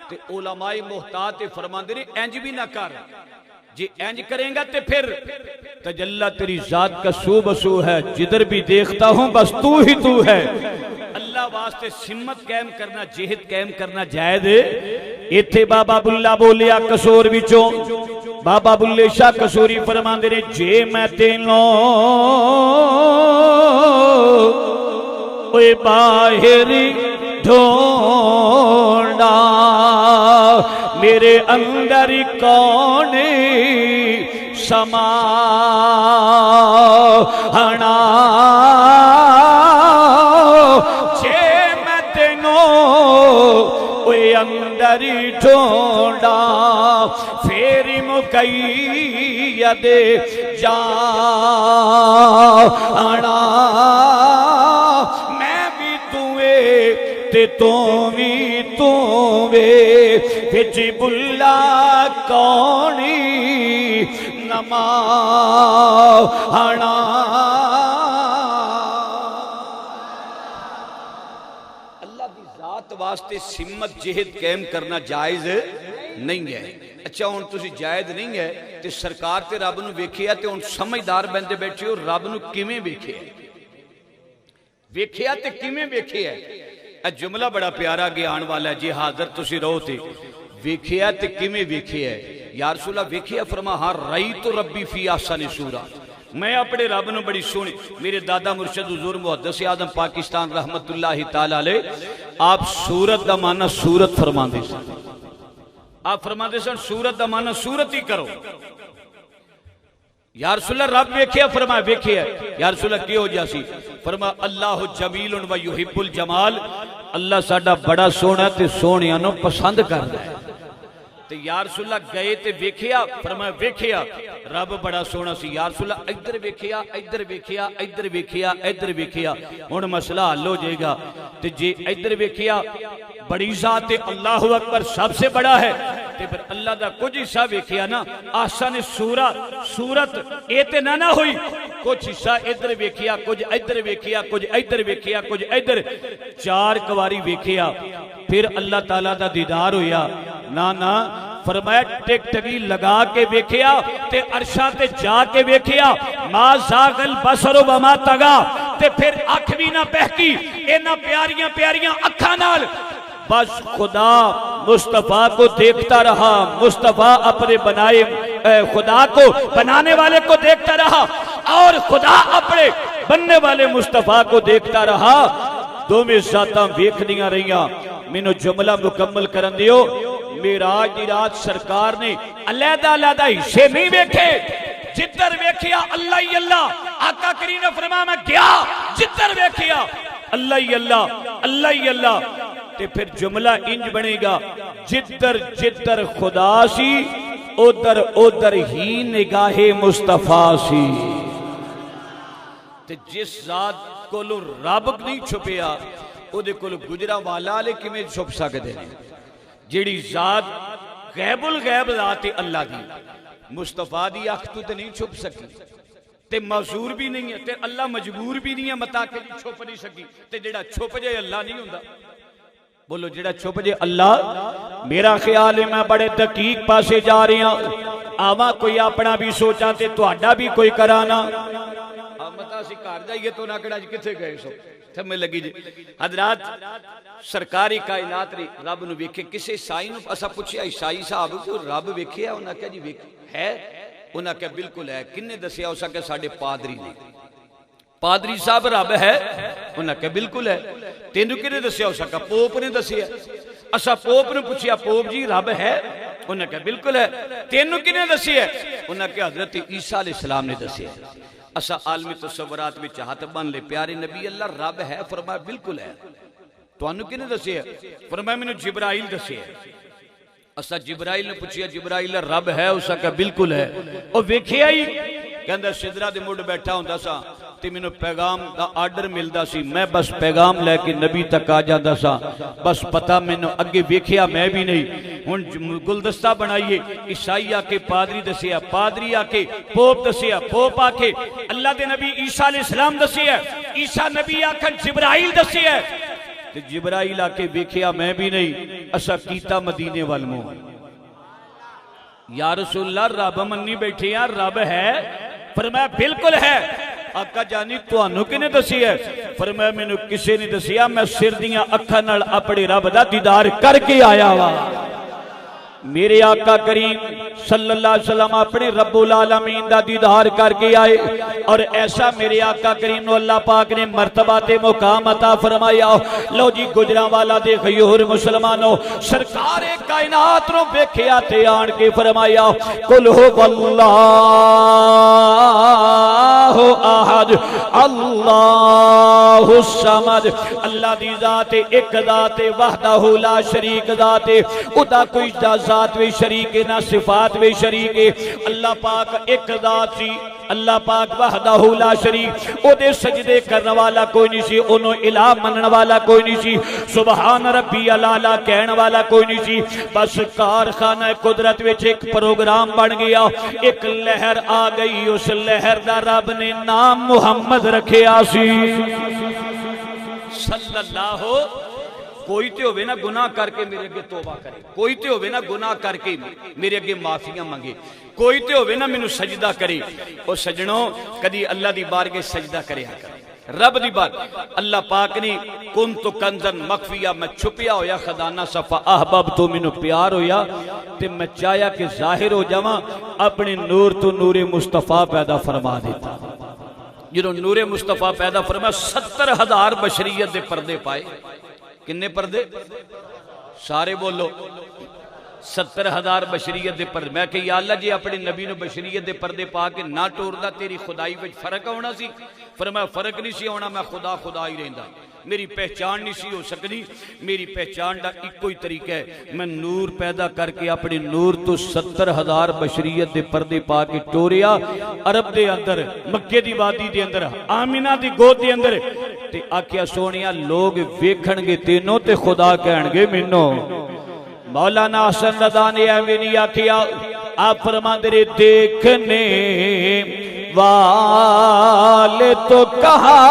ते उलमाए मुहतात ते फरमांदे ने इंज भी ना कर, जे इंज करेगा तो फिर तजल्ला तेरी जात का सू बसू है, जिधर भी देखता हूं बस तू ही तू है। अल्लाह वास्ते सिमत कायम करना, जेहद कायम करना जायज। इत्थे बाबा बुल्ला बोलिया कसोर विचों, बाबा बुल्ले शाह कसूरी फरमांदे ने जे मैं तेनों ओए बाहर ढूंढा, मेरे अंदर कौन समाना, जे मैं तेनों ओए अंदर ढूंढा, फेरी मुकैयद जाना, मैं भी तुए ते तू भी तू वे, बिच बुल्ला कौनी नमाना। अल्लाह की जात वास्ते सिमत जेहद कायम करना जायज नहीं है। अच्छा हुण तुसी जायज नहीं है ते सरकार ते रब नूं वेखिया ते हुण समझदार बंदे बैठे हो, रब नूं किवें वेखिया? वेखिया ते किवें वेखिया? जुमला बड़ा प्यारा ज्ञान वाला है जी। हाजर तुसी रहो थे वेखिया ते किवें वेखिया? यार रसूला वेखिया फरमा हाँ रई तो रब्बी फी आसानी सूरा, मैं अपने रब नूं बड़ी सोहनी। मेरे दादा मुर्शद हुजूर मुहद्दिस आदम पाकिस्तान रहमतुल्लाहि तआला अलैह आप सूरत दा माना सूरत फरमांदे सन। आप फरमांदे सन सूरत दा माना सूरत ही करो। यार रसूला रब वेखिया? फरमा वेखिया। यार रसूला की हो जासी? फरमा अल्लाह जमीलुन व युहिब्बुल जमाल, अल्लाह साडा बड़ा सोहना ते सोहणियां नूं पसंद करदा है। ते यार रसूला गए ते वेखिया? फरमा वेखिया, रब बड़ा सोहना सी। यार रसूला इधर वेखिया, इधर वेखिया, इधर वेखिया, इधर वेखिया, हुण मसला हल हो जाएगा। ते जे इधर वेखिया बड़ी जात है, अल्लाहु अकबर सबसे बड़ा है, ते फिर अल्लाह दा कुछ हिस्सा वेखिया ना आसन सूरा सूरत ये ते ना हुई, कुछ हिस्सा इधर वेखिया, कुछ इधर वेखिया, कुछ इधर वेखिया, कुछ इधर, 4 कवारी वेखिया, फिर अल्लाह ताला दा दीदार होया ना ना, फरमाया टिकटकी लगा के वेखिया ते अरशा ते जाके वेखिया मा ज़ागल बसर वमा तगा ते फिर अख भी ना बहकी इन्हां प्यारियां प्यारियां अखां नाल बस खुदा मुस्तफा को देखता रहा। मुस्तफा अपने बनाए खुदा को बनाने वाले को देखता रहा और खुदा अपने बनने वाले मुस्तफा को देखता रहा। दोवें जातां वेखदियां रहियां। मैनू जुमला मुकम्मल करन दिओ। मेराज दी रात सरकार ने अलहदा अलहदा हिस्से नहीं वेखे। जिधर वेखिया अल्लाह ही अल्लाह। आका करीम ने फरमाया मैं गया जिधर वेखिया अल्लाह ही अल्लाह, अल्लाह ही अल्लाह। ते फिर जुमला इंज बनेगा जिधर जिधर खुदा सी उधर उधर ही निगाहे मुस्तफा सी। ते जिस जात कोलों रब नहीं छुपिया उहदे कोल गुजरांवाला वाले किवें छुप सकदे ने। जिहड़ी जात गैबुल गैब जात अल्लाह दी मुस्तफा दी अख तो नहीं छुप सकी ते मजूर भी नहीं है ते अल्लाह मजबूर भी नहीं है मता के छुप नहीं सकी। ते जिहड़ा छुप जाए अल्लाह नहीं हुंदा। बोलो जिहड़ा छुप जाए अल्लाह। मेरा ख्याल है मैं बड़े दकीक पासे जा रहा आवा कोई अपना भी सोचा ते तुहाडा भी कोई कराना मता असीं घर जाइए तो ना कड़ा किथे गए सो थमे लगी जी। हजरात सरकारी कायनात ने रब नूं वेखे। किसी ईसाई नूं असां पुछया ईसाई साहब को रब वेखिया? उन्हां कहा जी वेख है। उन्हां कहा बिल्कुल है। किन्ने दसिया? उस आख्या साडे पादरी ने। पादरी साहब रब है? उन्हां कहा बिल्कुल है। तेनू किहने दसिया? उस आख्या पोप ने दसिया। असा पोप नूं पुछया पोप जी रब है? उन्हां कहा बिल्कुल है। तेनू किहने दसिया? उन्हां कहा हजरत ईसा अलैहिस्सलाम ने दसिया। असा आलमी तसव्वुरात विच हाथ बन ले प्यारे नबी अल्लाह रब है? फरमाया बिल्कुल है। तुहानू किहने दसिया? फरमाया मैनू जिब्राइल दसिया। असा जिब्राइल ने पुछया जिब्राइल रब है? उस आख्या बिल्कुल है। और वेखिया ही कहंदा सिदरा दे मुंड बैठा हुंदा सा ते मैनू पैगाम दा आर्डर मिलदा सी। मैं बस पैगाम लैके नबी तक आ जांदा सा। बस पता मैनू अगे वेखिया मैं भी नहीं। हुण गुलदस्ता बनाइए। ईसाई आके पादरी दसिया, पादरी आके पोप दसिया, पोप आके अल्लाह दे नबी ईसा अलैहिस्सलाम दसिया, ईसा नबी आखन जिब्राइल दसिया। ते जिब्राइल आके वेखिया मैं भी नहीं। असा कीता मदीने वल मुंह। या रसूलल्लाह रब मन्नी बैठे यार रब है? फरमाया बिल्कुल है। आका जानी तुहानू किने दसी है? फरमाया मैनू किसी ने दसिया। मैं सिर दियां अखां नाल अपने रब दा दीदार करके आया वा। मेरे आका करीम सल्लल्लाहु अलैहि वसल्लम अपने रब्बुल आलमीन दा दीदार करके आए और ऐसा मेरे आका करीम नो अल्लाह पाक ने मर्तबा ते मुकाम अता फरमाया। लो जी गुजरांवाला दे गयूर मुसलमानों सरकार कायनात नो वेखिया ते आन के फरमाया कुल हुवल्लाहु अहद अल्लाहु समद। अल्लाह दी जात एक जात वहदहु ला शरीक जात। उदा कोई जात वे शरीक ना सिफात वे शरीक। अल्लाह पाक एक जात सी। अल्लाह पाक वहदहु ला शरीक। ओदे सजदे करने वाला कोई नहीं सी। ओनो इलाह मनने वाला कोई नहीं सी। सुभान रब्बी अला कहने वाला कोई नहीं सी। बस कारखाना कुदरत विच एक प्रोग्राम बन गया। एक लहर आ गई। उस लहर दा रब ने नाम मुहम्मद रखिया सी सल्लल्लाहु। कोई तो होवे ना गुनाह करके मेरे अगे तौबा करे। कोई तो होवे ना गुनाह करके मेरे अगे माफियां मंगे। कोई तो होवे ना मैनू सजदा करे। और सजनों कदी अल्लाह दी बारगाह सजदा करे रब दी बात। अल्लाह पाक ने कुन तो कंजन मखफिया मैं छुपिया होया खजाना सफा अहबब तो मैनू प्यार होया ते मैं चाहया कि जाहिर हो जावां। अपने नूर तो नूरे मुस्तफा पैदा फरमा देता। जो नूरे मुस्तफा पैदा फरमा 70,000 बशरीयत दे पर्दे पाए। किन्ने पर्दे? सारे बोलो 70,000 बशरीयत दे पर्दे। मैं कही अल्लाह जी अपने नबी नूं बशरीयत दे पर्दे पा के ना टोरदा तेरी खुदाई विच फर्क आउणा सी। फरमाया फर्क नहीं सी आउणा। मैं खुदा खुदा ही रहिंदा। मेरी पहचान नहीं सी हो सकती। मेरी पहचान का इको ही तरीका है। मैं नूर पैदा करके अपने नूर तो 70,000 बशरीयत दे पर्दे पा के टोरिया अरब दे अंदर मक्के दी वादी दे अंदर आमिना दी गोद दे अंदर ते आख्या सोनिया लोग वेखणगे तेनों ते खुदा कहणगे मैनू। मौलाना हसन रज़ा ने एवं नहीं आखिया। आप फरमांदे ने देखने वाले तो कहा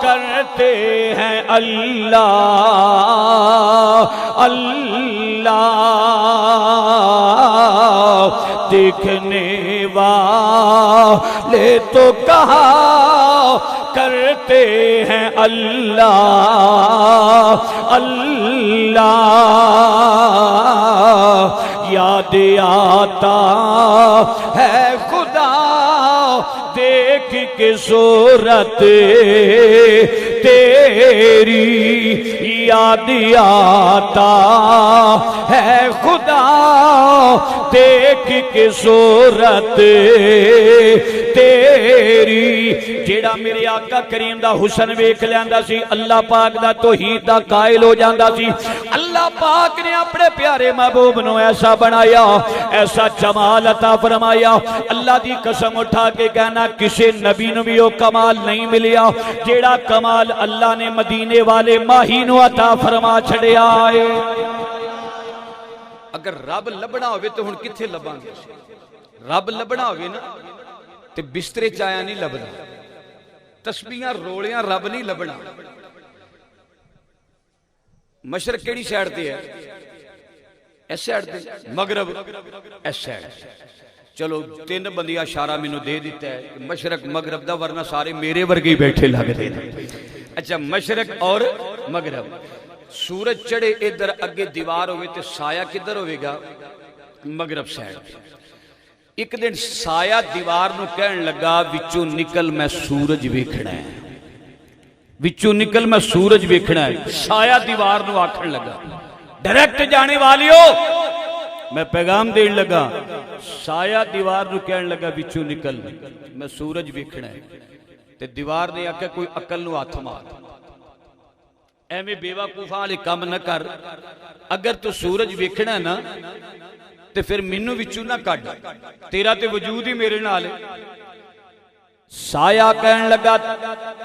करते हैं अल्लाह अल्लाह दिखने वाले तो कहा करते हैं अल्लाह अल्लाह। याद आता है खुदा देख के सूरत तेरी, याद आता है खुदा देख के सूरत तेरी। जेड़ा मेरे आका करीम दा हुसन वेख लैंदा सी, अल्लाह पाक दा तौहीद दा कायल हो जांदा सी। अल्लाह पाक ने अपने प्यारे महबूब नू ऐसा बनाया, ऐसा जमाल अता फरमाया। अल्लाह दी कसम उठा के कहना किसी नबी नू भी वो कमाल नहीं मिलिया जेड़ा कमाल अल्लाह ने मदीने वाले माही नू अता फरमा छड़िया है। अगर रब लभना होवे तो हुण किथे लभांगे? रब लभना होवे ना ते बिस्तरे च आया नहीं लभना, तस्बीहां रोलियां रब नहीं लभना। मशरक केड़ी साइड ते है? इस साइड ते, मगरब इस साइड। चलो तीन बंदियां इशारा मैनू दे दिता है मशरक मगरब दा, वरना सारे मेरे वर्गे बैठे लगते हैं। अच्छा मशरक और मगरब, सूरज चढ़े इधर अगे दीवार होवे ते साया किधर होवेगा? मगरब साइड। एक दिन साया दीवार नू कहन लगा विचों निकल मैं सूरज वेखना है, विचों निकल मैं सूरज वेखना है। साया दीवार नू आखन लगा डायरेक्ट जाने वालियो मैं पैगाम देन लगा। साया दीवार नू कहन लगा विचों निकल मैं सूरज वेखना है। ते दीवार ने आख्या कोई अकल नू हथ मार, एवें बेवकूफा वाले काम न कर। अगर तू सूरज वेखना ना ते फिर मैनू विचों ना कढ, तेरा ते वजूद ही मेरे नाल है। साया कहन लगा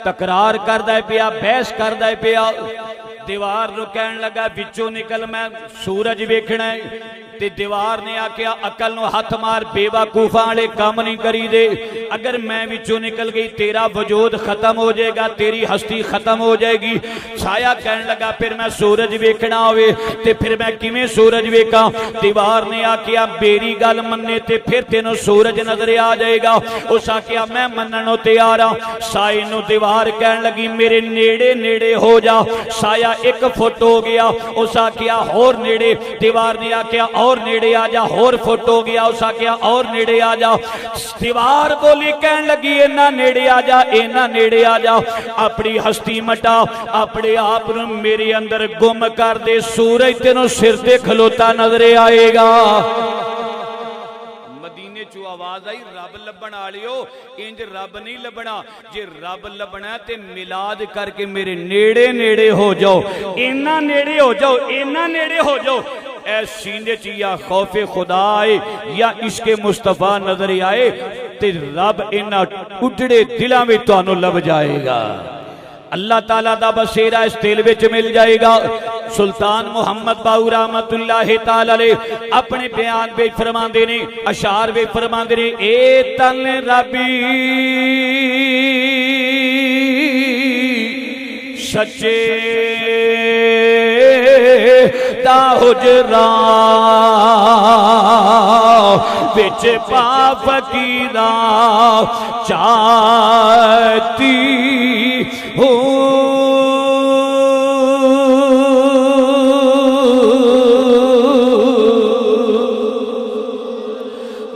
तकरार करदा पिया, बहस करदा पिया। दीवार नू कहन लगा विचों निकल मैं सूरज वेखना है। ते दीवार ने आख्या अकल नू हथ मार, बेवकूफा वाले काम नहीं करी दे। अगर मैं विचों निकल गई तेरा वजूद खत्म हो जाएगा, तेरी हस्ती खत्म हो जाएगी। साया कहन लगा फिर मैं सूरज वेखना होवे ते फिर मैं किवें सूरज वेखा? दीवार ने आख्या मेरी गल मन्ने ते फिर तेनों सूरज नजर आ जाएगा। उस आख्या मैं मनण नूं तैयार हां। साए नूं दीवार कहन लगी मेरे नेड़े नेड़े हो जा। साया 1 फुट हो गया। उस आख्या होर नेड़े। दीवार ने आख्या और नेड़े आ जा, होर फुट हो गया। उस आख्या और नेड़े आ जा। दीवार बोली कहन लगी इन्ना नेड़े आ जा, इन्ना नेड़े आ जा। अपनी हस्ती मटा, अपने आप नूं मेरे अंदर गुम कर दे, सूरज तेनों सिर ते खलोता नजर आएगा। मदीने चो आवाज आई रब लभण वालियो, इंज रब नहीं लभना। जे रब लभना ते मिलाद करके मेरे नेड़े नेड़े हो जाओ, इन्ना नेड़े हो जाओ, इन्ना नेड़े हो जाओ। ऐ सीने च या खौफे खुदा आए या इसके मुस्तफा नजर आए ते रब इन्ना उजड़े दिलों में तुहानू लभ जाएगा। अल्लाह ताला दा बसेरा इस दिल विच मिल जाएगा। सुल्तान मुहम्मद बाऊ रहमतुल्लाह ताला अलैह अपने बयान में फरमांदे ने, अशार में फरमांदे ने, ए तन रबी सच्चे दा हुजरा बिच पा फकीरा चाहती हूँ।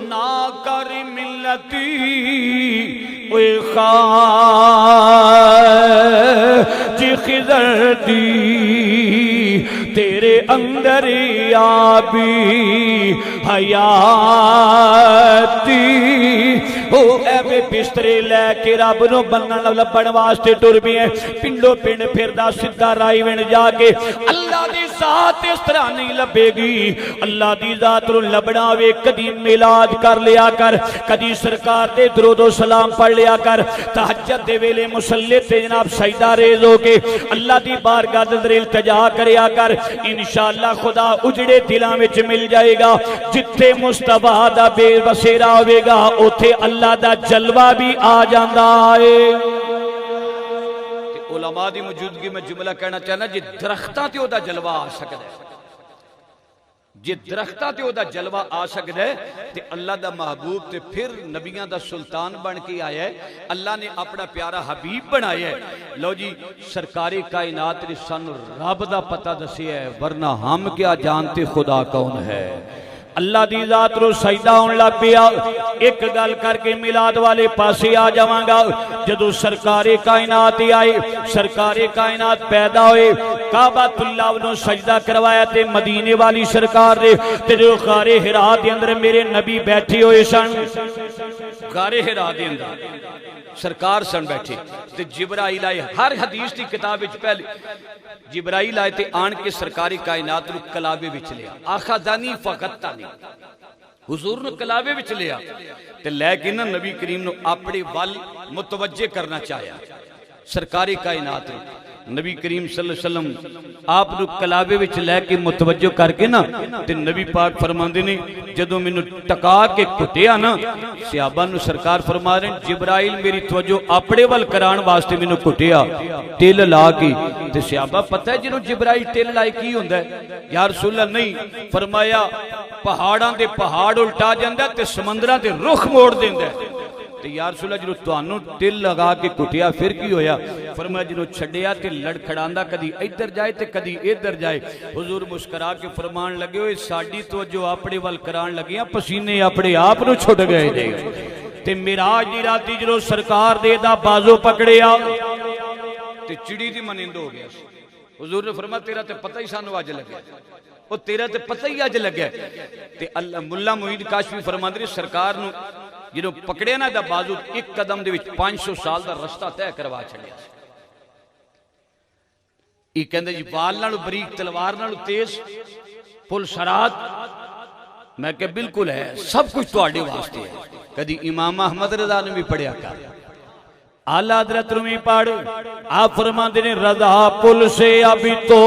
ना कर मिलती खाज खिदर दी तेरे अंदर आबी हयाती हो। एवे बिस्तरे लैके रब नूं बनन लभण वास्ते टुर पिए। पिंडो पिंड फिरदा सीधा राईविंड जाके अल्लाह दी जात इस तरह नहीं लभेगी। अल्लाह दी जात नूं लभना वे कदी मिलाद कर लिया कर, कदी सरकार दे दुरूद सलाम पढ़ लिया कर। तहज्जुद दे वेले मुसल्ले ते जनाब सजदा रेज़ होके अल्लाह दी बारगाह दे अंदर इल्तिजा करया कर। इंशाअल्लाह खुदा उजड़े दिलों में मिल जाएगा। जिथे मुस्तफा दा बेबसेरा होवेगा उथे अल्लाह दा जलवा भी आ जाता है। उलमा दी मौजूदगी में जुमला कहना चाहना जी दरख्तां ते ओदा जलवा आ सकदा है। जे दरख्तां ते ओदा जलवा आ सकदा है ते अल्लाह दा महबूब ते फिर नबियां दा सुल्तान बन के आया है। अल्लाह ने अपना प्यारा हबीब बनाया है। लो जी, सरकारी कायनात ने सानू रब दा पता दसिया है, वरना हम क्या जानते खुदा कौन है। अल्लाह दी जात नु सजदा होने लग पिया। एक गल करके मिलाद वाले पासे आ जावांगा। जदों सरकारे कायनात आए, सरकारे कायनात पैदा होए, काबातुल्लाह नु सजदा करवाया ते मदीने वाली सरकार ने ते जो गारे हिरा दे अंदर मेरे नबी बैठे हुए सन, गारे हिरा दे अंदर सरकार सन बैठे ते जिब्राइल आए। हर हदीस की किताब विच पहले जिब्राइल आए ते आन के सरकारी कायनात नु कलाबे विच लिया। आखादानी फगत्ता ने हुजूर नु कलाबे विच लिया ते लैके ना नबी करीम नु अपने वल मुतवज्जे करना चाहया। सरकारी कायनात नबी करीम सल्लल्लाहु अलैहि वसल्लम आप नु कलाबे विच लैके मुतवज्जो करके ना ते नबी पाक फरमांदे ने जदों मैनू टका के घुटिया ना, सहाबा नु सरकार फरमा रहे जिब्राइल मेरी तवज्जो अपने वल कराने वास्ते मैनू घुटिया तिल ला के। ते सहाबा पता है जिन्हों जिब्राइल तिल लाए की हुंदा है? या रसूल अल्लाह नहीं, फरमाया पहाड़ां दे पहाड़ उल्टा जांदा ते समंदरां दे रुख मोड़ देंदा है। ते यार सुला जो तुहानू तिल लगा के कुटिया फिर की होया? फरमाया जो छड़िया ते लड़खड़ांदा कदी इधर जाए ते कदी इधर जाए। हुजूर मुस्करा के फरमान लगे हो साडी तवज्जो अपने वल करान लगियां, पसीने अपने आप नू छुट गए ने। ते मिराज दी राती जो सरकार दे दा बाजो पकड़िया ते चिड़ी दी मनिंद हो गया। हुजूर ने फरमाया तेरा ते पता ही सानू अज लगे, वो तेरा ते पता ही अज लगे। ते अल्लाह मुल्ला मुईद काशफी फरमांदे सरकार नू जो पकड़िया ना दा बाजू एक कदम दे विच 500 साल का रस्ता तय करवा छड़िया। ये कहंदे जी वाल नालों बरीक तलवार नालों तेज पुल सरात। मैं कह बिल्कुल है, सब कुछ तुहाडे वास्ते है। कदी इमाम अहमद रज़ा ने भी पढ़िया कर, आला हज़रत रूमी पढ़। आप फरमाते ने रज़ा पुल से अभी तो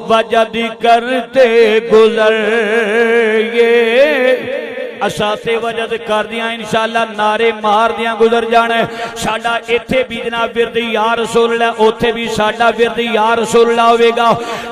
वजद करते गुजर ये असाते वजद कर दिया इंशाअल्लाह नारे मार दिया गुजर जाना है। साडा इत्थे भी जनाब विरद या रसूलुल्लाह, ओथे भी साडा विरद या रसूलुल्लाह होवेगा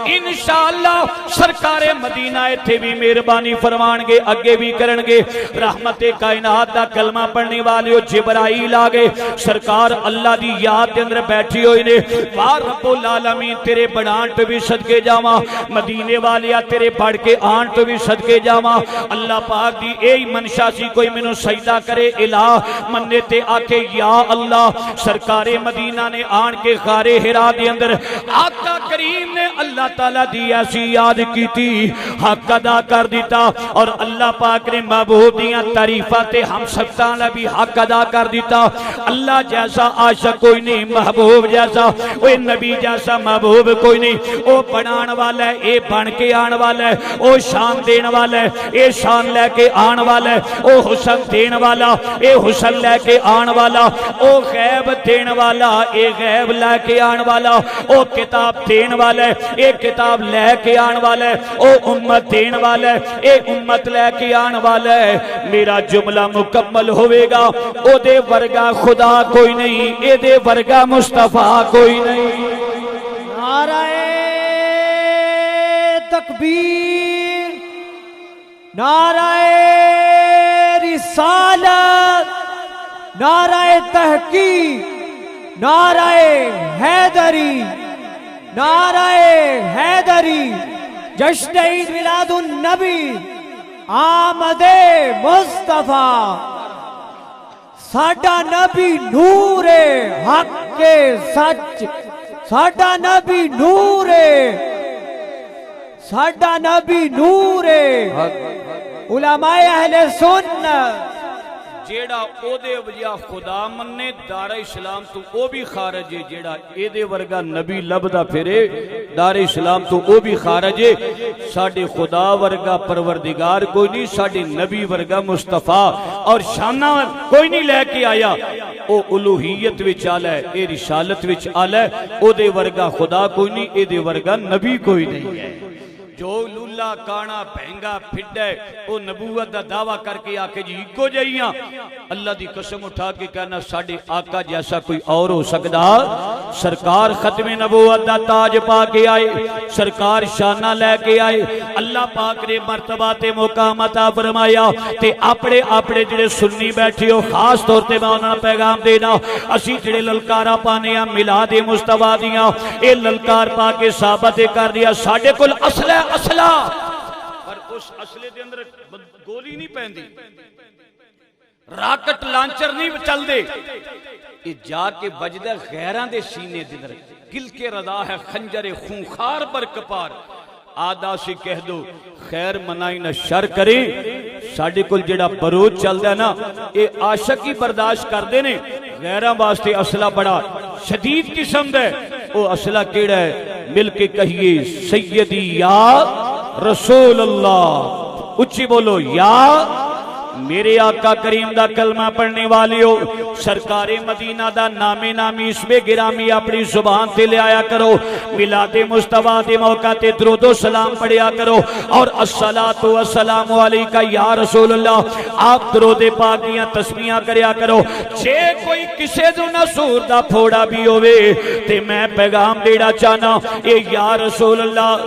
इंशाअल्लाह। सरकारे मदीना इत्थे भी मेहरबानी फरमाणगे, अगे भी करनगे। रहमते कायनात दा कलमा पढ़ने वाले जिब्राइल आ गए। सरकार अल्लाह दी याद के अंदर बैठी हुई ने। वाह रब्बुल आलमीन तेरे बनाण तो भी सदके जावा, मदीने वालिया तेरे पढ़ के आण तो भी सदके जावा। अल्लाह पाक दी मनशा सी कोई मैनू सजदा करे इलाह मन्ने ते आके या अल्लाह। सरकारे मदीना ने आन के गारे हिरा दे अंदर आका करीम ने अल्लाह ताला दी ऐसी याद की थी, हक अदा कर दिता। और अल्लाह पाक ने महबूब दियां तारीफां ते हम सबका भी हक अदा कर दिता। अल्लाह जैसा आशिक कोई नहीं, महबूब जैसा ओए नबी जैसा महबूब कोई नहीं। ओ बनाने वाला है, ए बन के आने वाला है, ओ शान देने वाला है, ए शान लेके आने वाला है, ओ हुसन देने वाला, ए हुसन लेके आने वाला, ओ गैब देने वाला, ए गैब लेके आने वाला, ओ किताब देने वाला है, ए किताब लेके आने वाला है, ओ उम्मत देने वाला है, ए उम्मत लेके आने वाला है। मेरा जुमला मुकम्मल होवेगा। ओदे वर्गा खुदा कोई नहीं, एदे वर्गा मुस्तफा कोई नहीं। नाराए तकबीर, नाराए रिसालत, नाराए तहकीक, नाराए हैदरी, नाराए हैदरी, जश्न ईद मिलादुन नबी, आमदे मुस्तफा। साडा नबी नूरे हक के सच, साडा नबी नूरे, साडा नबी नूरे उलमाए अहले सुन्नत। जेड़ा ओदे वजिया खुदा मन्ने दारे इस्लाम तो ओ भी खारज है, जेड़ा एदे वर्गा नबी लभदा फिरे दारे इस्लाम तो ओ भी खारज है। साडे खुदा वर्गा परवरदिगार कोई नहीं, साडे नबी वर्गा मुस्तफा और शाना कोई नहीं लेके आया। ओ उलूहियत विच आला है, ए रिसालत विच आला है। ओदे वर्गा खुदा कोई नहीं, एदे वर्गा नबी कोई नहीं है। जो लूला काना भैंगा फिडे वो नबूवत का दावा करके आके जी इको जइया। अल्लाह की कसम उठा के कहना साडे आका जैसा कोई और हो सकता। सरकार खत्मे नबूवत का ताज पा के आए, सरकार शाना लैके आए। अल्लाह पाक ने मर्तबा ते मुकाम अता फरमाया ते अपने अपने जिहड़े सुन्नी बैठे हो खास तौर पर मैं उन्होंने पैगाम देना। असी जिहड़े ललकारा पाने आ मिलाद मुस्तफा दियां ये ललकार पा के साबित कर दिया साडे कोल असला असला, पर उस असले के अंदर गोली नहीं पैंदी, राकट लांचर नहीं चलते। ये जाके बजदा गैरां दे सीने दे अंदर किल के रदा है खंजरे खूंखार पर कपार। आदा सी कह दो खैर मनाई न शर करे। साडे कोल जेड़ा बरोज चलदा ना ये आशक ही बर्दाश्त करते ने। गैरां वास्ते असला बड़ा शदीद किस्म दा वो असला केड़ा है मिल के कहिए सैयदी या रसूल अल्लाह। उच्ची बोलो या मेरे आका करीम दा कलमा पढ़ने वालियो सरकारे मदीना दा नामे नामी इसमें गिरामी अपनी जुबान से ले आया करो। मिलादे मुस्तफा दे मौका ते दरूदो सलाम पढ़िया करो और अस्सलातु वस्सलामु अलैका या रसूल अल्लाह। आप दरूदे पाक दियां तस्बीहां करया करो। जे कोई किसे दो नसूर दा फोड़ा भी होवे ते मैं पैगाम देना चाहना ये या रसूल अल्लाह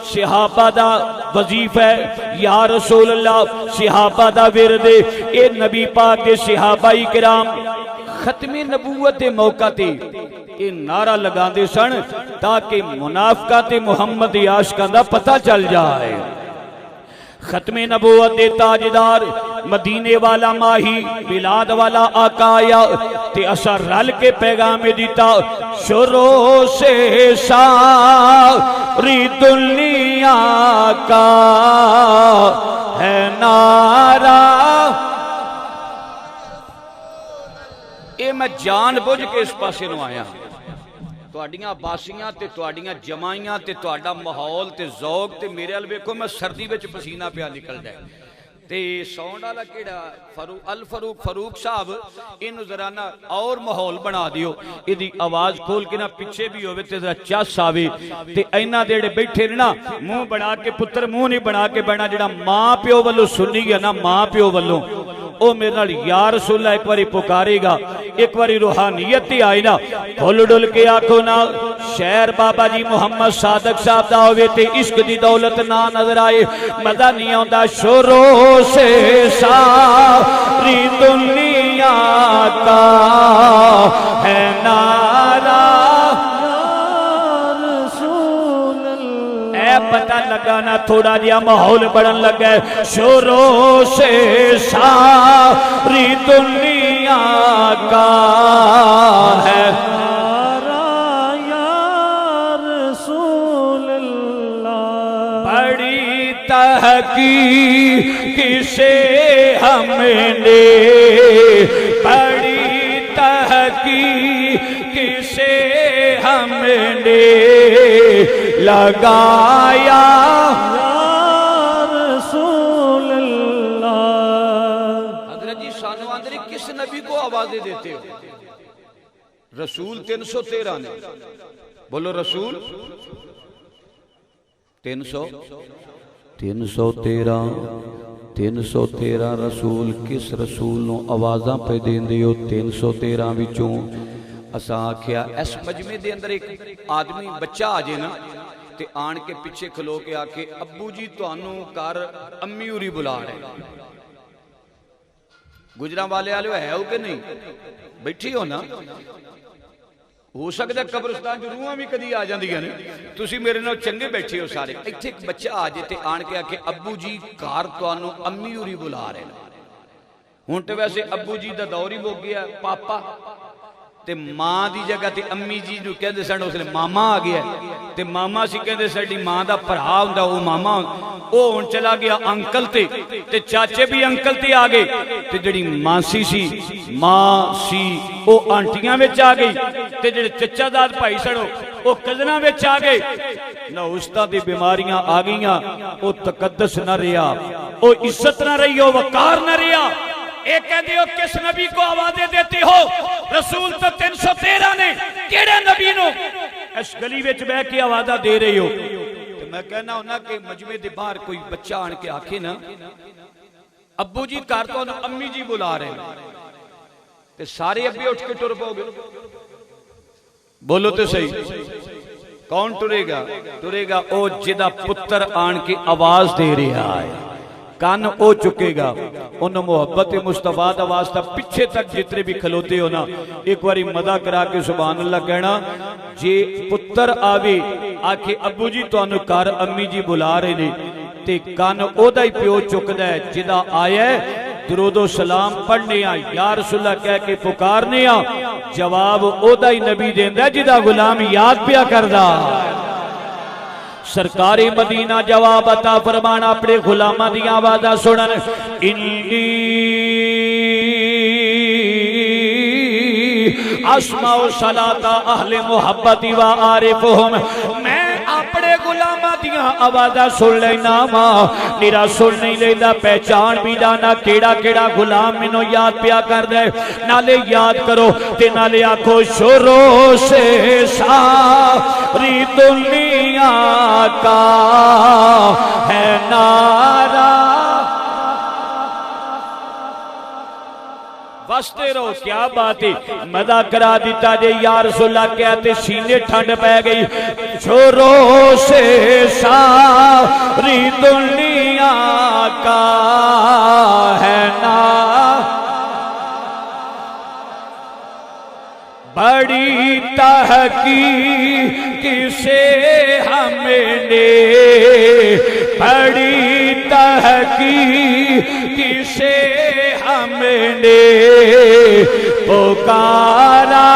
सिहाबा दा वजीफा है। या रसूल अल्लाह सिहाबा दा विरद ए नबी पाक दे सिहाबाई किराम खत्मे नबूवत दे मौका ते ये नारा लगांदे सन ताकि मुनाफिकां ते मुहम्मद आशिकां दा पता चल जाए। खत्मे नबूवत दे ताजदार मदीने वाला माही बिलाद वाला आका आया ते असा रल के पैगाम दिता शुरू से सारी दुनिया का है नारा। ये मैं जान बुझ के इस पासे नु आया। तुहाडियां बासियां ते तुहाडियां जमाइयां ते तुहाडा माहौल ते ज़ौक ते मेरे अल वेखो मैं सर्दी विच पसीना पिया निकलदा है ते साउंड वाला केड़ा फरूक साहब इनू जरा ना और माहौल बना दियो। इहदी आवाज खोल के ना पिछे भी होवे ते जरा चस आवे ते इन्हां दे जेहड़े बैठे ने ना मुंह बना के पुत्र मुंह नहीं बना के बहना जेड़ा मां प्यो वालों सुनी गया ना मां प्यो वालों ओ मेरे नाल या रसूल एक बारी पुकारेगा एक बारी रूहानियत ही आई ना हुल डुल के आखो ना शहर बाबा जी मुहम्मद सादक साहब दा होवे ते इश्क दी दौलत ना नजर आए मजा नहीं आंदा। शुरू से सारी दुनिया का है नारा पता लगा ना थोड़ा जिहा माहौल बढ़न लगा। शुरू से सारी दुनिया का है बड़ी तहकीक से हमने बड़ी तहकीक से हमने लगाया रसूल अल्लाह। हजरत जी सानू आंदे किस नबी को आवाजें देते हो? रसूल 313 ने बोलो रसूल 313 रसूल किस रसूल नो आवाज़ां पे देंदे हो? 313 विचों असा आख्या इस मजमे दे अंदर एक आदमी बच्चा आ जाए ना ते आन के पिछे खलो के आके अब्बू जी तुहानू घर अम्मी उरी बुला रहे। गुजरांवाले वाले है हो कि नहीं? बैठी हो ना? हो सकता कब्रिस्तान च रूहां भी कदी आ जांदियां ने। तुसी मेरे नाल चंगे बैठे हो सारे। इत्थे एक बच्चा आ जाए ते आन के आके अब्बू जी घर तुहानू अम्मी उरी बुला रहे। हुण ते वैसे अब्बू जी दा दौर ही मुक गया। पापा ते मां दी जगह ते अम्मी जी नूं कहंदे सन उसले मामा आ गया ते मामा सी कहंदे साडी मां दा भरा हुंदा ओ मामा। ओ हुण चला गया अंकल ते चाचे भी अंकल ते आ गए ते जिहड़ी मासी सी मां सी ओ आंटियां विच आ गई ते जिहड़े चचा दाद भाई सन ओ कजनां विच आ गए। ना उस्तां दी बीमारियां आ गईयां। ओ तकद्दस ना रिहा, ओ इज्जत ना रही, ओ वकार ना रिहा। ये कहते हो किस नबी को आवाजें देते हो? रसूल तो 313 ने केड़े नबी नो इस गली विच बह के आवाज़ा दे रहे हो? तो मैं कहना होना कि मजमे के बाहर कोई बच्चा आन के आखे ना अब्बू जी घर तो अम्मी जी बुला रहे हैं ते सारे अब्बे उठ के टुर पोगे। बोलो तो सही, कौन टुरेगा? टुरेगा ओ जिदा पुत्र आन के आवाज दे रहा है, कान ओ चुकेगा। उन मोहब्बत मुस्तफा दा वास्ता पिछे तक जितने भी खलोते हो ना, एक बारी मदा करा के सुभान अल्लाह कहना। जे पुत्र आवे आखे अब्बू जी तुहानू घर अम्मी जी बुला रहे ने, ते कान ओदा ही प्यो चुकदा है जिदा आया दुरूदो सलाम पढ़ने या रसूलल्लाह कह के पुकारने जवाब ओदा ही नबी देंदा जिदा गुलाम याद पिया करदा। सरकारी मदीना जवाब अता फरमाना अपने गुलामां दी आवाज़ां सुनन। इन्नी अस्माउ सलाता अहले मुहब्बती व आरिफुहुम, मैं अपने गुलामां दियां आवाज़ां सुन लेना वा, निरा सुन नहीं लेता पहचान भी जाना केड़ा केड़ा गुलाम मैनू याद पिया कर दे। नाले याद करो ते नाले आखो शुरू से सारी दुनिया का है नारा, बसते रहो। क्या बात है, मदा करा दिता जे यार रसूलल्लाह कहते सीने ठंड पै गई। छोरो से सारी दुनिया का है ना, बड़ी तहकीक से हमने, बड़ी तहकीक से हमने पुकारा,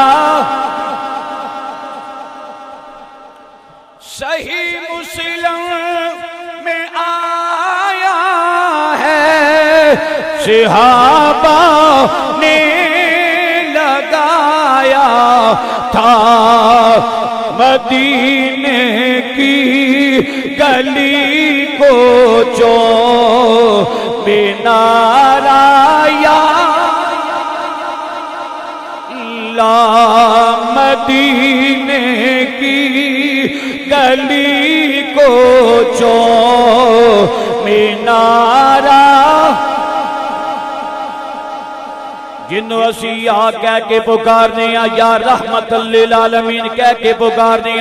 सही मुस्लिम में आया है, सहाबा ने लगाया था मदीने की गली को जो बिनारा, मदीने की गली को जो मीनारा, जिन्हों असी आ कह के पुकारने या रहमतुल लिल आलमीन कह के पुकारने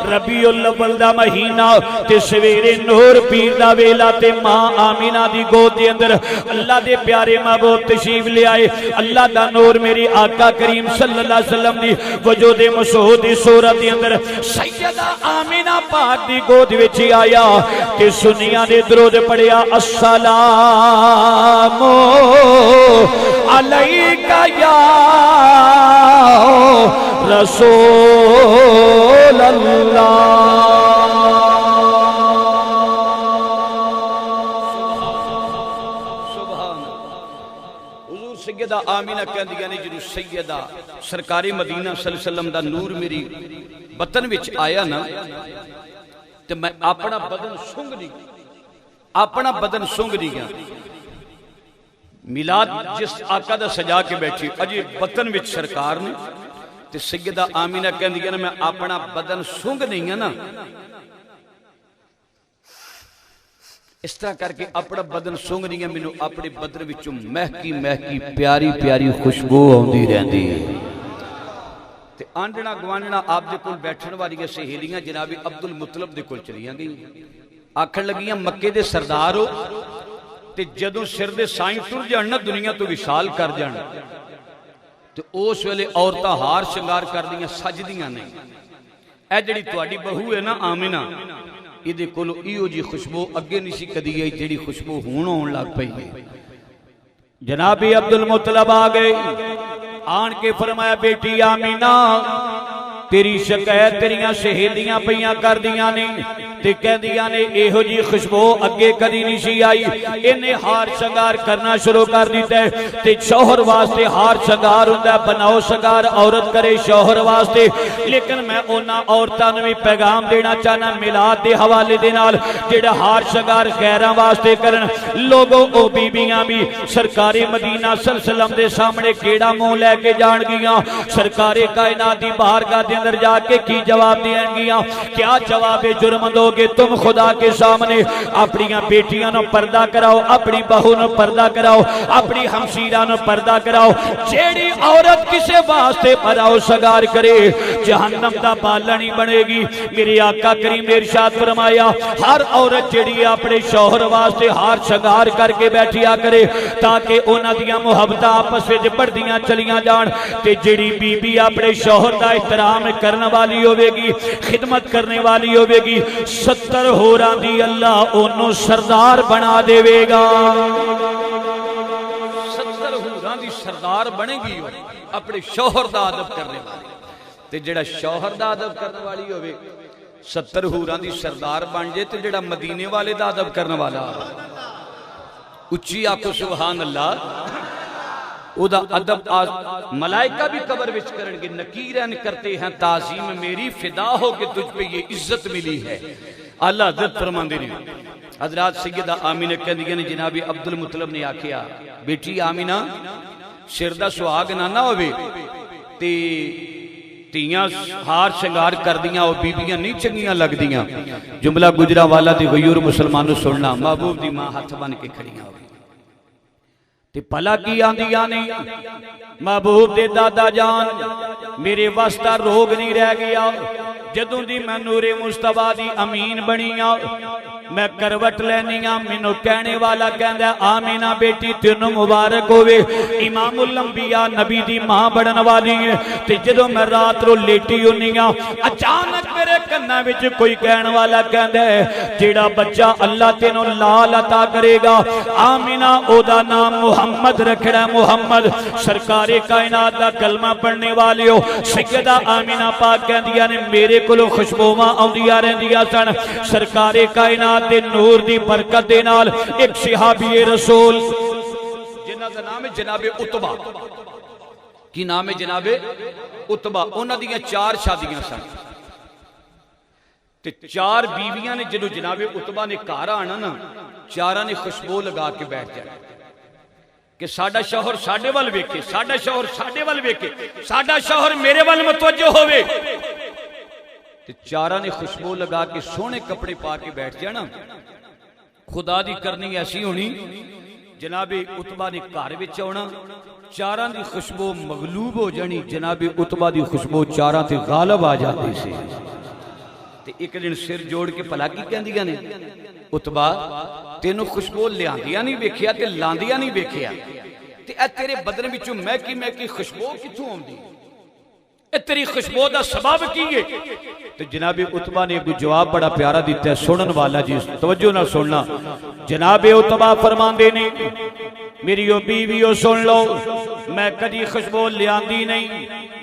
रबीउल अव्वल दा महीना ते सवेरे नूर पीर दा वेला ते मां आमीना दी गोद दे अंदर अल्लाह दे प्यारे महबूब तशरीफ ले आए। अल्लाह दा नूर मेरी आका करीम सल्लल्लाहु अलैहि वसल्लम दी वजूद मसऊद दी सूरत दे अंदर सैयदा आमीना पाक दी गोद विच आया ते सुनिया दे दरूद पढ़िया अस्सलामु अलैका या रसूल अल्लाह। हुजूर सैयदा आमीना कहंदियां ने जदों सैयदा सरकारी मदीना सल्लल्लाहु अलैहि वसल्लम दा नूर मेरी बतन विच आया ना ते मैं अपना बदन सूंघ नहीं, अपना बदन सूंघ नहीं गया। मिलाद जिस आका दा सजा के बैठी अजे बतन विच सरकार ने ते सैयदा आमीना कहंदियां ने मैं अपना बदन सूंघ नहीं है ना, इस तरह करके अपना बदन सूंघ नहीं है, मैनू अपने बदन विचों महकी महकी प्यारी प्यारी खुशबू आउंदी रहिंदी है। ते आंडना गवांडना आप दे कोल बैठण वालियां सहेलियां जनाबे अब्दुल मुतलब दे कोल चलियां गई, आखण लगियां मक्के दे सरदार हो ते जदों सिर दे साईं टुर जाण ना दुनिया तो विशाल कर जाण ते उस वेले औरतां हार श्रृंगार करदियां सजदियां नहीं। ए जिहड़ी तुहाडी बहू है ना आमीना इहदे कोलों इहो जी खुशबू अगे नहीं सी कदी आई जिहड़ी खुशबू हुण आउण लग पई है। जनाबी अब्दुल मुतलब आ गए, आन के फरमाया बेटी आमीना तेरी शिकायत तेरियां सहेलियां पईयां कर दियां ने ते कहदियां ने इहो जी खुशबू अगे कदी नहीं सी आई। इन्हें हार श्रृंगार करना शुरू कर दिता है ते शौहर वास्ते हार श्रृंगार हुंदा है, बनाओ श्रृंगार औरत करे शौहर वास्ते। लेकिन मैं उन्हां औरतां नूं भी पैगाम देना चाहना मिलाद दे हवाले दे नाल जिहड़ा हार श्रृंगार गैरां वास्ते करन लोगों ओ बीबियां भी सरकारी मदीना सल्लल्लाहु अलैहि वसल्लम दे सामने केड़ा मुंह लैके जाणगियां। सरकारे कायनात दी बारगाह दे अंदर जाके की जवाब देंगियां? क्या जवाब जुर्म दोगे तुम खुदा के सामने? अपनी बेटियां नो पर्दा कराओ, अपनी बहू नो पर्दा कराओ, अपनी हमशीरा नो पर्दा कराओ। जेड़ी औरत किसे वास्ते मराओ सगार करे जहन्नम दा बालन ही बनेगी। मेरे आका करीम ने इरशाद फरमाया हर औरत जेड़ी अपने शौहर वास्ते हार शंगार करके बैठिया करे ताकि उन्हां दियां मुहब्बतां आपस विच बढ़दियां चलियां जाण। ते जेड़ी बीबी अपने शौहर दा एहतराम करने वाली होवेगी, खिदमत करने वाली होवेगी, 70 होरां दी अल्लाह ओनू सरदार बना देवेगा। 70 होरां दी सरदार बनेगी अपने शौहर दा अदब करने वाली। ते जेड़ा शौहर दा अदब करने वाली होवे 70 हूरां दी सरदार बन जाए तो जेड़ा मदीने वाले दा अदब करने वाला उच्ची आखो सुभान अल्लाह। उदा अदब मलाइका भी कबर विच करनगे। नकीरन करते हैं ताजीम मेरी, फिदा हो के तुझ पे ये इज्जत मिली है। अल्लाह हज़रत फरमांदे ने हजरत सैयदा आमीना कहंदियां ने जनाबी अब्दुल मुतलब ने आखिया बेटी आमीना सिर दा सुहाग ना होवे ते धीयां हार शंगार कर दियां और बीबियां नहीं चंगियां लगदियां। जुमला गुजरावाला दी गयूर मुसलमानों सुनना महबूब दी मां हाथ बन के खड़ियां हो ते भला की आंदियां ने महबूब दे दादा जान मेरे वास्ता रोग नहीं रह गया जदों दी मैं नूरे मुस्तफा दी अमीन बनी मैं करवट लैनी मैनू कहने वाला कहंदा आमीना बेटी तेनू मुबारक होवे इमामुल अंबिया नबी दी मां बनन वाली है। ते जदों मैं रात रो लेटी होनी अचानक मेरे कन्ना विच कोई कहने वाला कहंदा जेड़ा बच्चा अल्लाह तेनू लाल अता करेगा आमीना ओदा नाम मुहम्मद रखना। मुहम्मद सरकारे कायनात दा कलमा पढ़ने वाले हो। सैयदा आमीना पाक कहंदियां ने मेरे कोलों खुशबूवां आउंदियां रहिंदियां सन सरकारे कायनात दे नूर दी बरकत दे नाल। एक सहाबी रसूल जिन्हां दा नाम है जनाबे उतबा। की नाम है जनाबे उतबा। उन्हां दियां 4 शादियां सन ते 4 बीवियां ने जदों जनाबे उतबा ने घर आना ना चारां ने खुशबू लगा के बैठ जाना कि साडा शौहर साडे वल वेखे, साडा शौहर साडे वल वेखे, साडा शौहर मेरे वल मुतवज्जो होवे। ते चारां ने खुशबू लगा के सोहने कपड़े पा के बैठ जाना। खुदा दी करनी ऐसी होनी जनाबे उतबा ने घर विच आउणा चारां दी खुशबू मगलूब हो जानी। जनाबे उतबा दी खुशबू चारां ते गालिब आ जाती सी। ते एक दिन सिर जोड़ के भला की कहंदियां ने उतबा तेनू खुशबू लियांदियां नहीं वेखिया ते लांदियां नहीं वेखिया ते ए तेरे बदन विचों महकी खुशबू कित्थों आउंदी? ए तेरी खुशबू दा सबब की है? तो जनाबे उतबा ने एक जवाब बड़ा प्यारा दिता है सुनन वाला जी तवज्जो नाल सुनना। जनाबे उतबा फरमांदे ने मेरी ओ बीवी सुन लो मैं कदी खुशबू लियांदी नहीं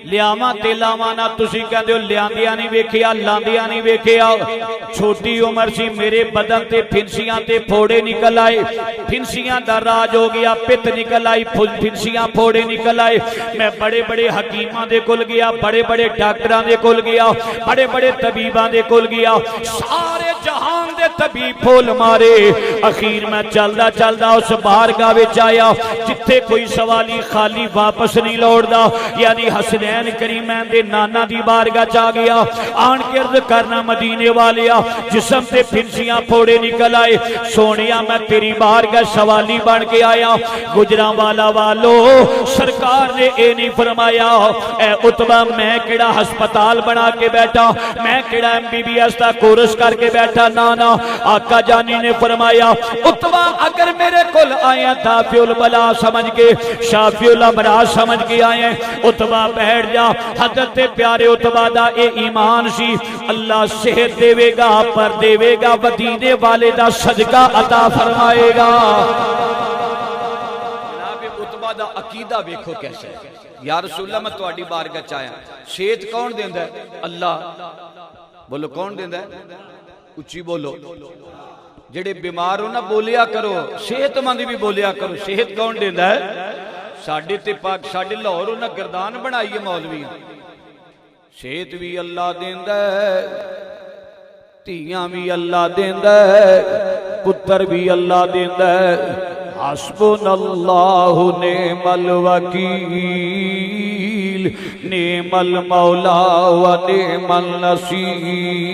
लियावा ते लावा ना तुसी कहंदे हो लियांदियां नहीं वेखिया लांदियां नहीं वेखिया। छोटी उम्र सी मेरे बदन ते फिंसियां ते फोड़े निकल आए। फिंसियां दा राज हो गया पित निकल आई फिंसियां फोड़े निकल आए। मैं बड़े बड़े हकीमां दे कोल गया बड़े बड़े डॉक्टरां दे कोल गया बड़े बड़े तबीबां दे कोल गया सारे जहान दे तबीब फोल मारे। अखीर मैं चलदा चलदा उस बारगाह विच आया जिथे कोई सवाली खाली वापस नहीं लौटदा यानी हसनैन करीमैन दे नाना दी बारगाह च आ गया। आन के अर्ज करना मदीने वालिया जिस्म ते फिंसियां फोड़े निकल आए सोनिया मैं तेरी बारगाह सवाली बन के आया। गुजरांवाला वालो सरकार ने ये नहीं फरमाया ए उतबा मैं केड़ा हस्पताल बना के बैठा मैं केड़ा MBBS का कोर्स करके बैठा ना ना। आका जानी ने फरमाया उतबा अगर मेरे कोल आया दाफिउल बला समझ के शाफिउल अमराज समझ के आए उतबा बैठ जा। हजरत प्यारे उतबा दा ए ईमान सी अल्लाह सेहत देवेगा पर देवेगा मदीने वाले दा सदका अता फरमाएगा। जनाब उतबा दा अकीदा देखो कैसे है या रसूलल्लाह मैं तुहाडी बारगाह च आया सेहत कौन देंदा है? अल्लाह। बोलो कौन देंदा है? उच्ची बोलो। जेड़े बीमार हो ना बोलिया करो सेहतमंद भी बोलिया करो। सेहत कौन देंदा है? साडे ते पाक साडे लाहौर उन्हां गर्दान बनाई है मौलवी। सेहत भी अल्लाह देंदा है धीयां भी अल्लाह देंदा है पुत्र भी अल्लाह देंदा है। हस्बुनल्लाहु निअमल वकील नेमल मौला व नेमल नसीर।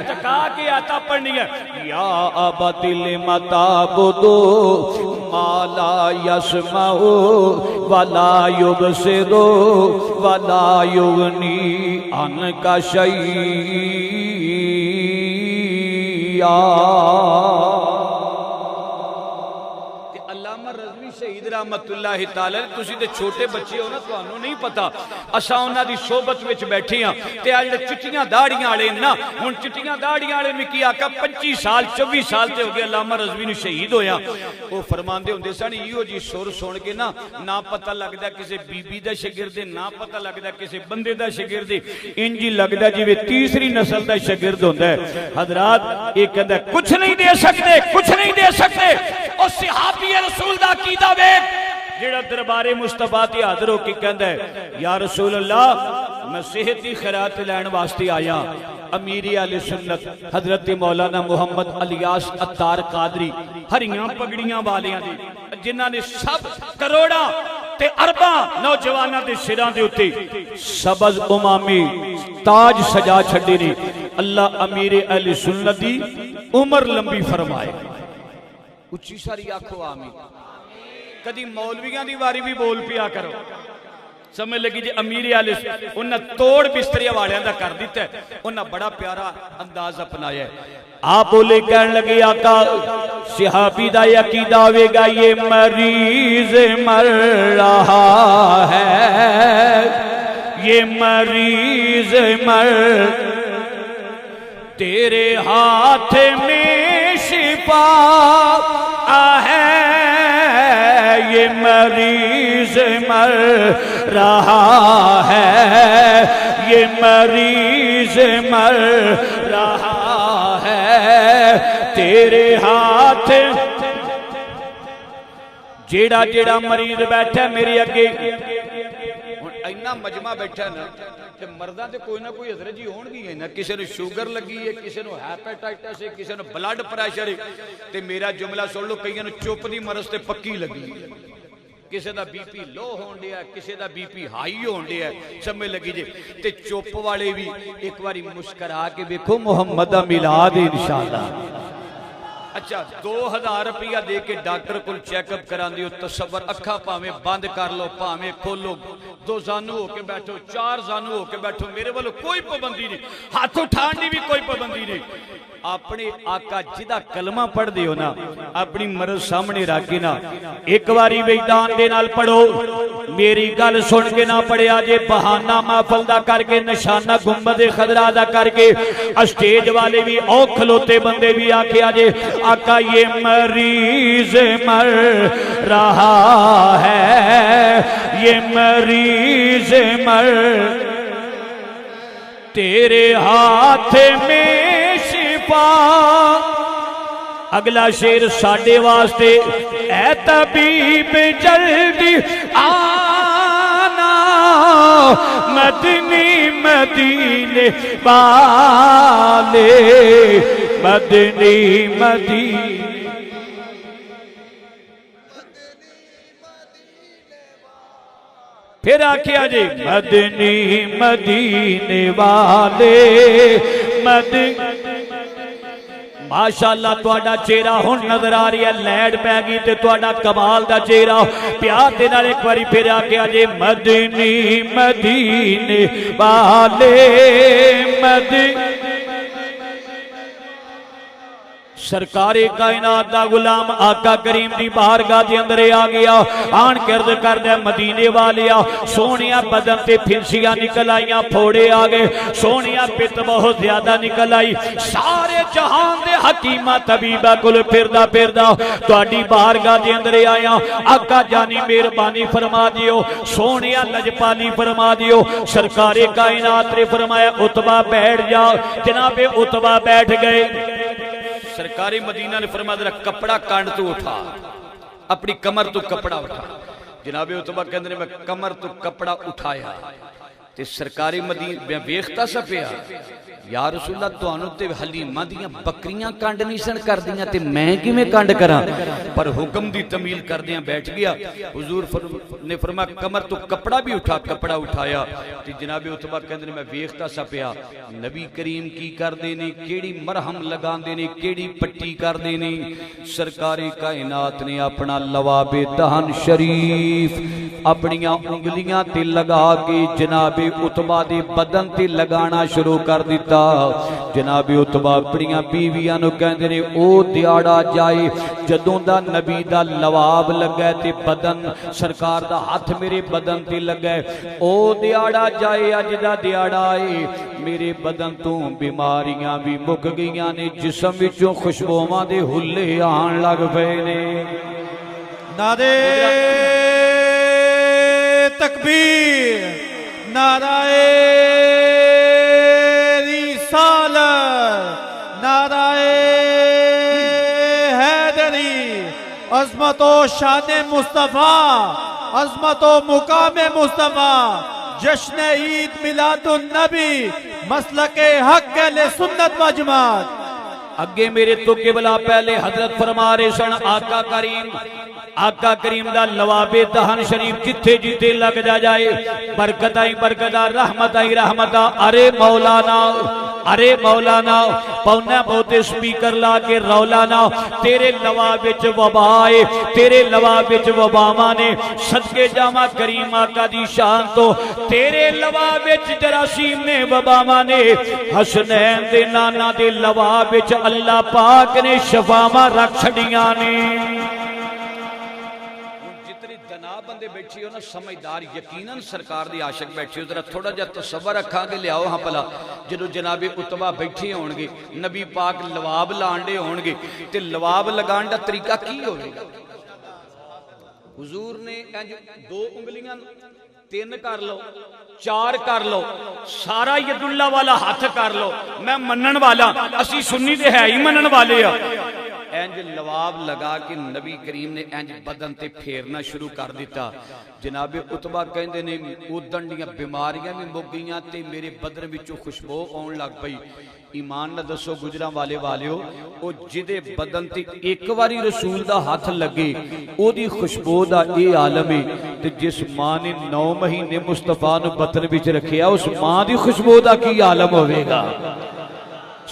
तका के आता पढ़नी है, या अबतिल मताबुदो माला यस्माओ वला युबसिरो वला युगनी अनका शैया। शहीद रहमतुल्लाहि तआला तुसी ते छोटे बच्चे हो ना, तुहानू नहीं पता। असा उन्हां दी सोबत विच बैठे हां ते आ जिहड़े चिट्टियां दाड़ियां वाले ना, हुण चिट्टियां दाड़ियां वाले मिकी आका 25 साल 24 साल ते हो गए अल्लामा रज़वी नू शहीद होया। वो फरमांदे हुंदे सन, इहो जी सुर सुन के ना ना पता लगदा किसी बीबी दा शागिर्द है, ना पता लगदा किसी बंदे दा शागिर्द है, इंज ही लगदा जिवें तीसरी नस्ल दा शागिर्द हुंदा है। हजरात ये कहंदा कुछ नहीं दे सकते, कुछ नहीं दे सकते। और सहाबी रसूल दा कीदा वेख जेड़ा दरबारे मुस्तफा ते हाजिर हो के कहंदा है, या रसूल अल्लाह मैं सेहत दी खैरात लैण वास्ते आया। अमीरी आले सुन्नत हजरत मौलाना मोहम्मद अलियास अत्तार कादरी हरियां पगड़ियां वालियां दी, जिन्हां ने सब करोड़ां ते अरबां नौजवानां दे सिरां दे उत्ते सबज उमामी ताज सजा छड्डे ने। अल्लाह अमीर अहले सुन्नत दी उम्र लंबी फरमाए। उच्ची सारी आखो आमीन। कदी मौलवियां दी वारी भी बोल पिया करो, समझ लगी जी। अमीर आले उन्हें तोड़ बिस्तरे वालियां दा कर दिता, उन्हें बड़ा प्यारा अंदाज अपनाया। आप बोले कहन लगे आका सहाबी दा अकीदा होवेगा ये मरीज मर रहा है, ये मरीज मर तेरे हाथ में शिफा है, ये मरीज मर रहा है, ये मरीज मर रहा है तेरे हाथ। जेड़ा जेड़ा मरीज बैठा मेरे अगे, इन्ना मजमा बैठा ना ते मर्दां ते कोई ना कोई हजरत जी होणगी ना, किसी ने शुगर लगी है, किसी ने हैपेटाइटिस है, किसी ने ब्लड प्रेशर है। ते मेरा जुमला सुन लो, कईयां नूं चुप दी मरज ते पक्की लगी, किसी दा बीपी लो होण दिया, किसी दा बीपी हाई होण दिया, समझ लगी जी। ते चुप वाले भी एक बारी मुस्करा के देखो मुहम्मद दा मिलाद इंशाअल्लाह। अच्छा 2000 रुपया दे के डॉक्टर को चेकअप करांदे हो, तसव्वुर अखा भावें बंद कर लो भावें खोलो, 2 जानू होके बैठो, 4 जानू होके बैठो, मेरे वालों कोई पाबंदी नहीं, हाथ उठाने की भी कोई पाबंदी नहीं। अपने आका जिदा कलमा पढ़ते हो ना, अपनी मर्ज सामने रख के ना एक बारी विधान दे नाल पढ़ो। मेरी गल सुन के ना पढ़िया जे, बहाना महफल दा करके, निशाना गुंबद खदरा दा करके, स्टेज वाले भी औ खलोते बंदे भी आखे जे आका ये मरीज मर रहा है, ये मरीज मर तेरे हाथ में शिफा। अगला शेर साडे वास्ते, ऐ तबीब जल्दी आना, मदनी मदीने वाले, मदनी मदीने। फिर आखिया जी मदनी मदीने वाले, माशाअल्लाह तुहाडा चेहरा हुण नजर आ रही है, लैड पै गई ते तुहाडा कमाल दा चेहरा। प्यार दे नाल एक बारी फिर आखिया जी मदनी मदीने वाले, सरकारे कायनात दा गुलाम आका करीम दी बारगाह दे अंदर आ गया। आन कर्ज करदा मदीने वालिया, सोहणिया बदन ते फिंसियां निकल आईयां, फोड़े आ गए, सोहणिया पित बहुत ज्यादा निकल आई। सारे जहान दे हकीमा तबीबा कोल फिरदा फिरदा तुहाडी बारगाह दे अंदर आया। आका जानी मेहरबानी फरमा दियो, सोहणिया लजपाली फरमा दियो। सरकारे कायनात ने फरमाया उतबा बैठ जा। जनाबे उतबा बैठ गए। सरकारी मदीना ने फरमाया जरा कपड़ा कांड तू उठा, अपनी कमर तू कपड़ा उठा। जनाबे उतबा कहते मैं कमर तू कपड़ा उठाया। ते सरकारी मदीने मैं वेखता सा पिया या रसूला तुहानू ते हलीमा दियां बकरियां कंड नहीं सन करदियां ते मैं किवें कंड करा, पर हुक्म दी तमील करदियां बैठ गया। हुजूर ने फरमाया कमर तो कपड़ा भी उठा, कपड़ा उठाया ते जनाबे उतबा कहंदे ने मैं वेखता सा पिया नबी करीम की करदे ने, केड़ी मरहम लगांदे ने, केड़ी पट्टी करदे ने। सरकारे कायनात ने अपना लवाबे दहन शरीफ अपनियां उंगलियां ते लगा के जनाबे उतबा दे बदन ते लगाना शुरू कर दिता। जनाबे उतबा अपनियां बीवियां नूं कहंदे ने ओ दिहाड़ा जाए जदों दा नबी दा लवाब लगे ते बदन सरकार दा हाथ मेरे बदन ते लगे, ओ दिहाड़ा जाए अज दा दिहाड़ा है मेरे बदन तो बीमारियां भी मुक गईयां ने, जिस्म विचों खुशबूआं दे हुल्ले आण लग पए ने। नारे तकबीर, नाराए नाराए हैदरी, अज़मतो शान मुस्तफ़ा, अज़मतो मुकाम मुस्तफ़ा, जश्न ईद मिलादुन नबी, मसलके हक अहले सुन्नत व जमात। अगे मेरे तो किबला पहले हजरत फरमा रहे सन आका करीम दा लवाबे दहन शरीफ जिथे जिथे लग जाए बरकत ही बरकत, रहमत ही रहमत। अरे मौलाना, अरे मौलाना पौना बहुते स्पीकर ला के रौलाना, तेरे लवा विच वबाए, तेरे लवा विच वबावा ने, सदके जावा करीम आका दी शान तो, तेरे लवा विच जरासीम ने वबावा ने, हसनैन दे नाना दे लवा विच अल्लाह पाक ने शफावां रख छड़ियां ने। जितने दना बंदे बैठे हो ना समझदार, यकीनन सरकार दी आशिक बैठे हो, जरा थोड़ा जिहा तसव्वुर रखांगे लियाओ हाँ भला जो जनाबे उतबा बैठे होणगे नबी पाक लवाब लांडे होणगे ते लवाब लगाण दा तरीका की होवेगा। हुजूर ने इंज दो उंगलियां तीन कर लो, चार कर लो, सारा यदुल्ला वाला हाथ कर लो, मैं मनन वाला, असी सुन्नी ते है ही मनन वाले आ। इंज लवाब लगा के नबी करीम ने इंज बदन ते फेरना शुरू कर दिता। जनाबे उतबा कहंदे ने उदन दियां बीमारियां भी मुक गईयां ते मेरे बदन विचों खुशबू आउण लग पई। ईमान न दसो गुजरा वाले वालियो, ओ जिदे बदन ते एक बारी रसूल दा हाथ लगे ओदी खुशबू दा ये आलम है, ते जिस मां ने 9 महीने मुस्तफा नूं बदन विच रखिया उस मां दी खुशबू दा की आलम होवेगा।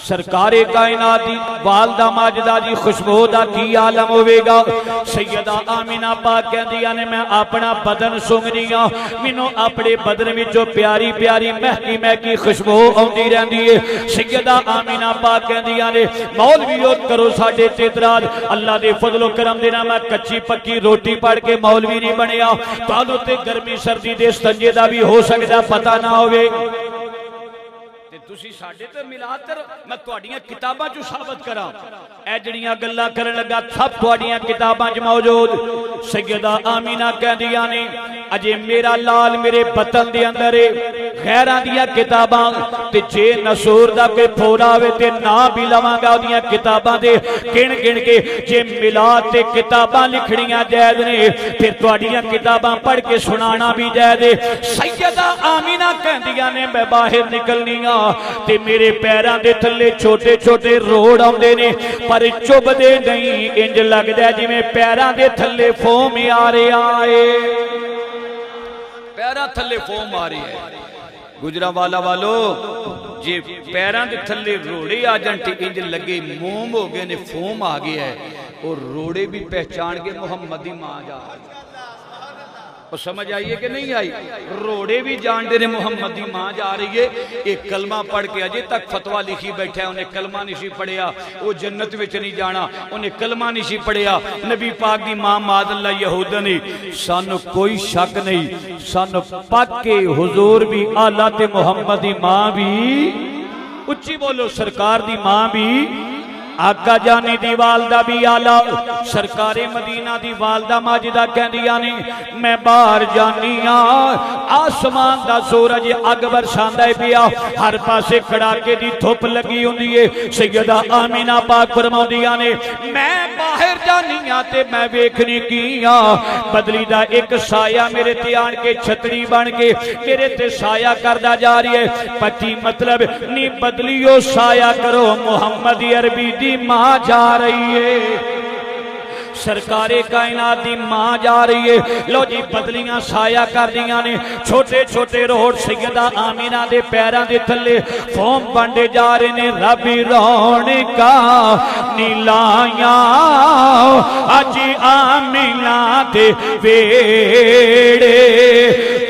सरकारे कायनात दी वालदा माजदा दी खुशबू दा की आलम होवेगा। सैयदा आमिना पाक कहंदियां ने मैं अपना बदन सूंघदी हां, मैनूं अपने बदन विचों प्यारी प्यारी महकी महकी खुशबू आउंदी रहिंदी है। सैयदा आमिना पाक कहंदियां ने मौलवीओ करो साडे ते इतराज, अल्लाह दे फजलो करम दे नाल मैं कच्ची पक्की रोटी पड़ के मौलवी नहीं बनया, तुहानूं ते गर्मी सर्दी दे स्तंजे दा भी हो सकदा पता ना होवे। तुसी साडे ते मिलाद करो, मैं तुहाडीआं किताबां चों साबित करा, ए जड़ियां गल्लां करन लगा सब तुहाडीआं किताबां च मौजूद। सैयदा आमीना कहंदियां ने अजे मेरा लाल मेरे बतन दे अंदर है, खैरां दियां किताबां ते जे नसूर दा कोई फोड़ा आवे ते ना भी लवांगा ओदियां किताबां दे गिण गिण के। जे मिलाद ते किताबां लिखणियां जायज़ ने फिर तुहाडीआं किताबां पढ़ के सुनाना भी जायज़ है। सैयदा आमीना कहंदियां ने मैं बाहर निकलनी आ ते मेरे पैरां दे थल्ले छोटे छोटे रोड़ आउंदे ने पर चुभदे नहीं, इंज लगदा जिवें पैरां दे थल्ले फोम आ रहा है, पैरां थल्ले फोम आ रही है। गुजरांवाला वालो जे पैरां दे थल्ले रोड़े आ जाण ते इंज लगे मोम हो गए ने, फोम आ गया है, और रोड़े भी पहचान के मुहम्मद दी मां जा और समझ आई है कि नहीं आई। रोड़े भी जानते ने मुहम्मद दी मां जा रही है। एक कलमा पढ़ के अजे तक फतवा लिखी बैठा है, उन्हें कलमा नहीं सी पढ़िया वो जन्नत विच नहीं जाना, उन्हें कलमा नहीं सी पढ़िया। नबी पाक दी मां मादल्ला यहूदनी, सानू कोई शक नहीं, सानू पक्के हुजूर भी आला ते मुहम्मद दी मां भी, उच्ची बोलो सरकार दी मां भी आका जानी दी वालदा भी आला सरकारे मदीना दी वालदा माजिदा कहंदियां ने मैं बाहर जानी आसमान दा सूरज अग बरसांदा पिया हर पासे कड़ाके दी धुप लगी हुंदी है सैयदा आमीना पाक फरमाउंदियां ने मैं बाहर जानी ते मैं वेखनी की बदली दा एक साया मेरे ते आन के छतरी बन के मेरे ते साया करदा जा रही है पति मतलब नी बदलियो साया करो मुहम्मद अरबी दी मां जा रही है सरकारे कायनात दी मां जा रही है लो जी बदलियां साया कर दियां ने छोटे छोटे रोड सैयदा आमीना दे पैरां दे थल्ले फोम बंडे जा रहे ने रबी रौनका नीलाया अज आमीना दे वेड़े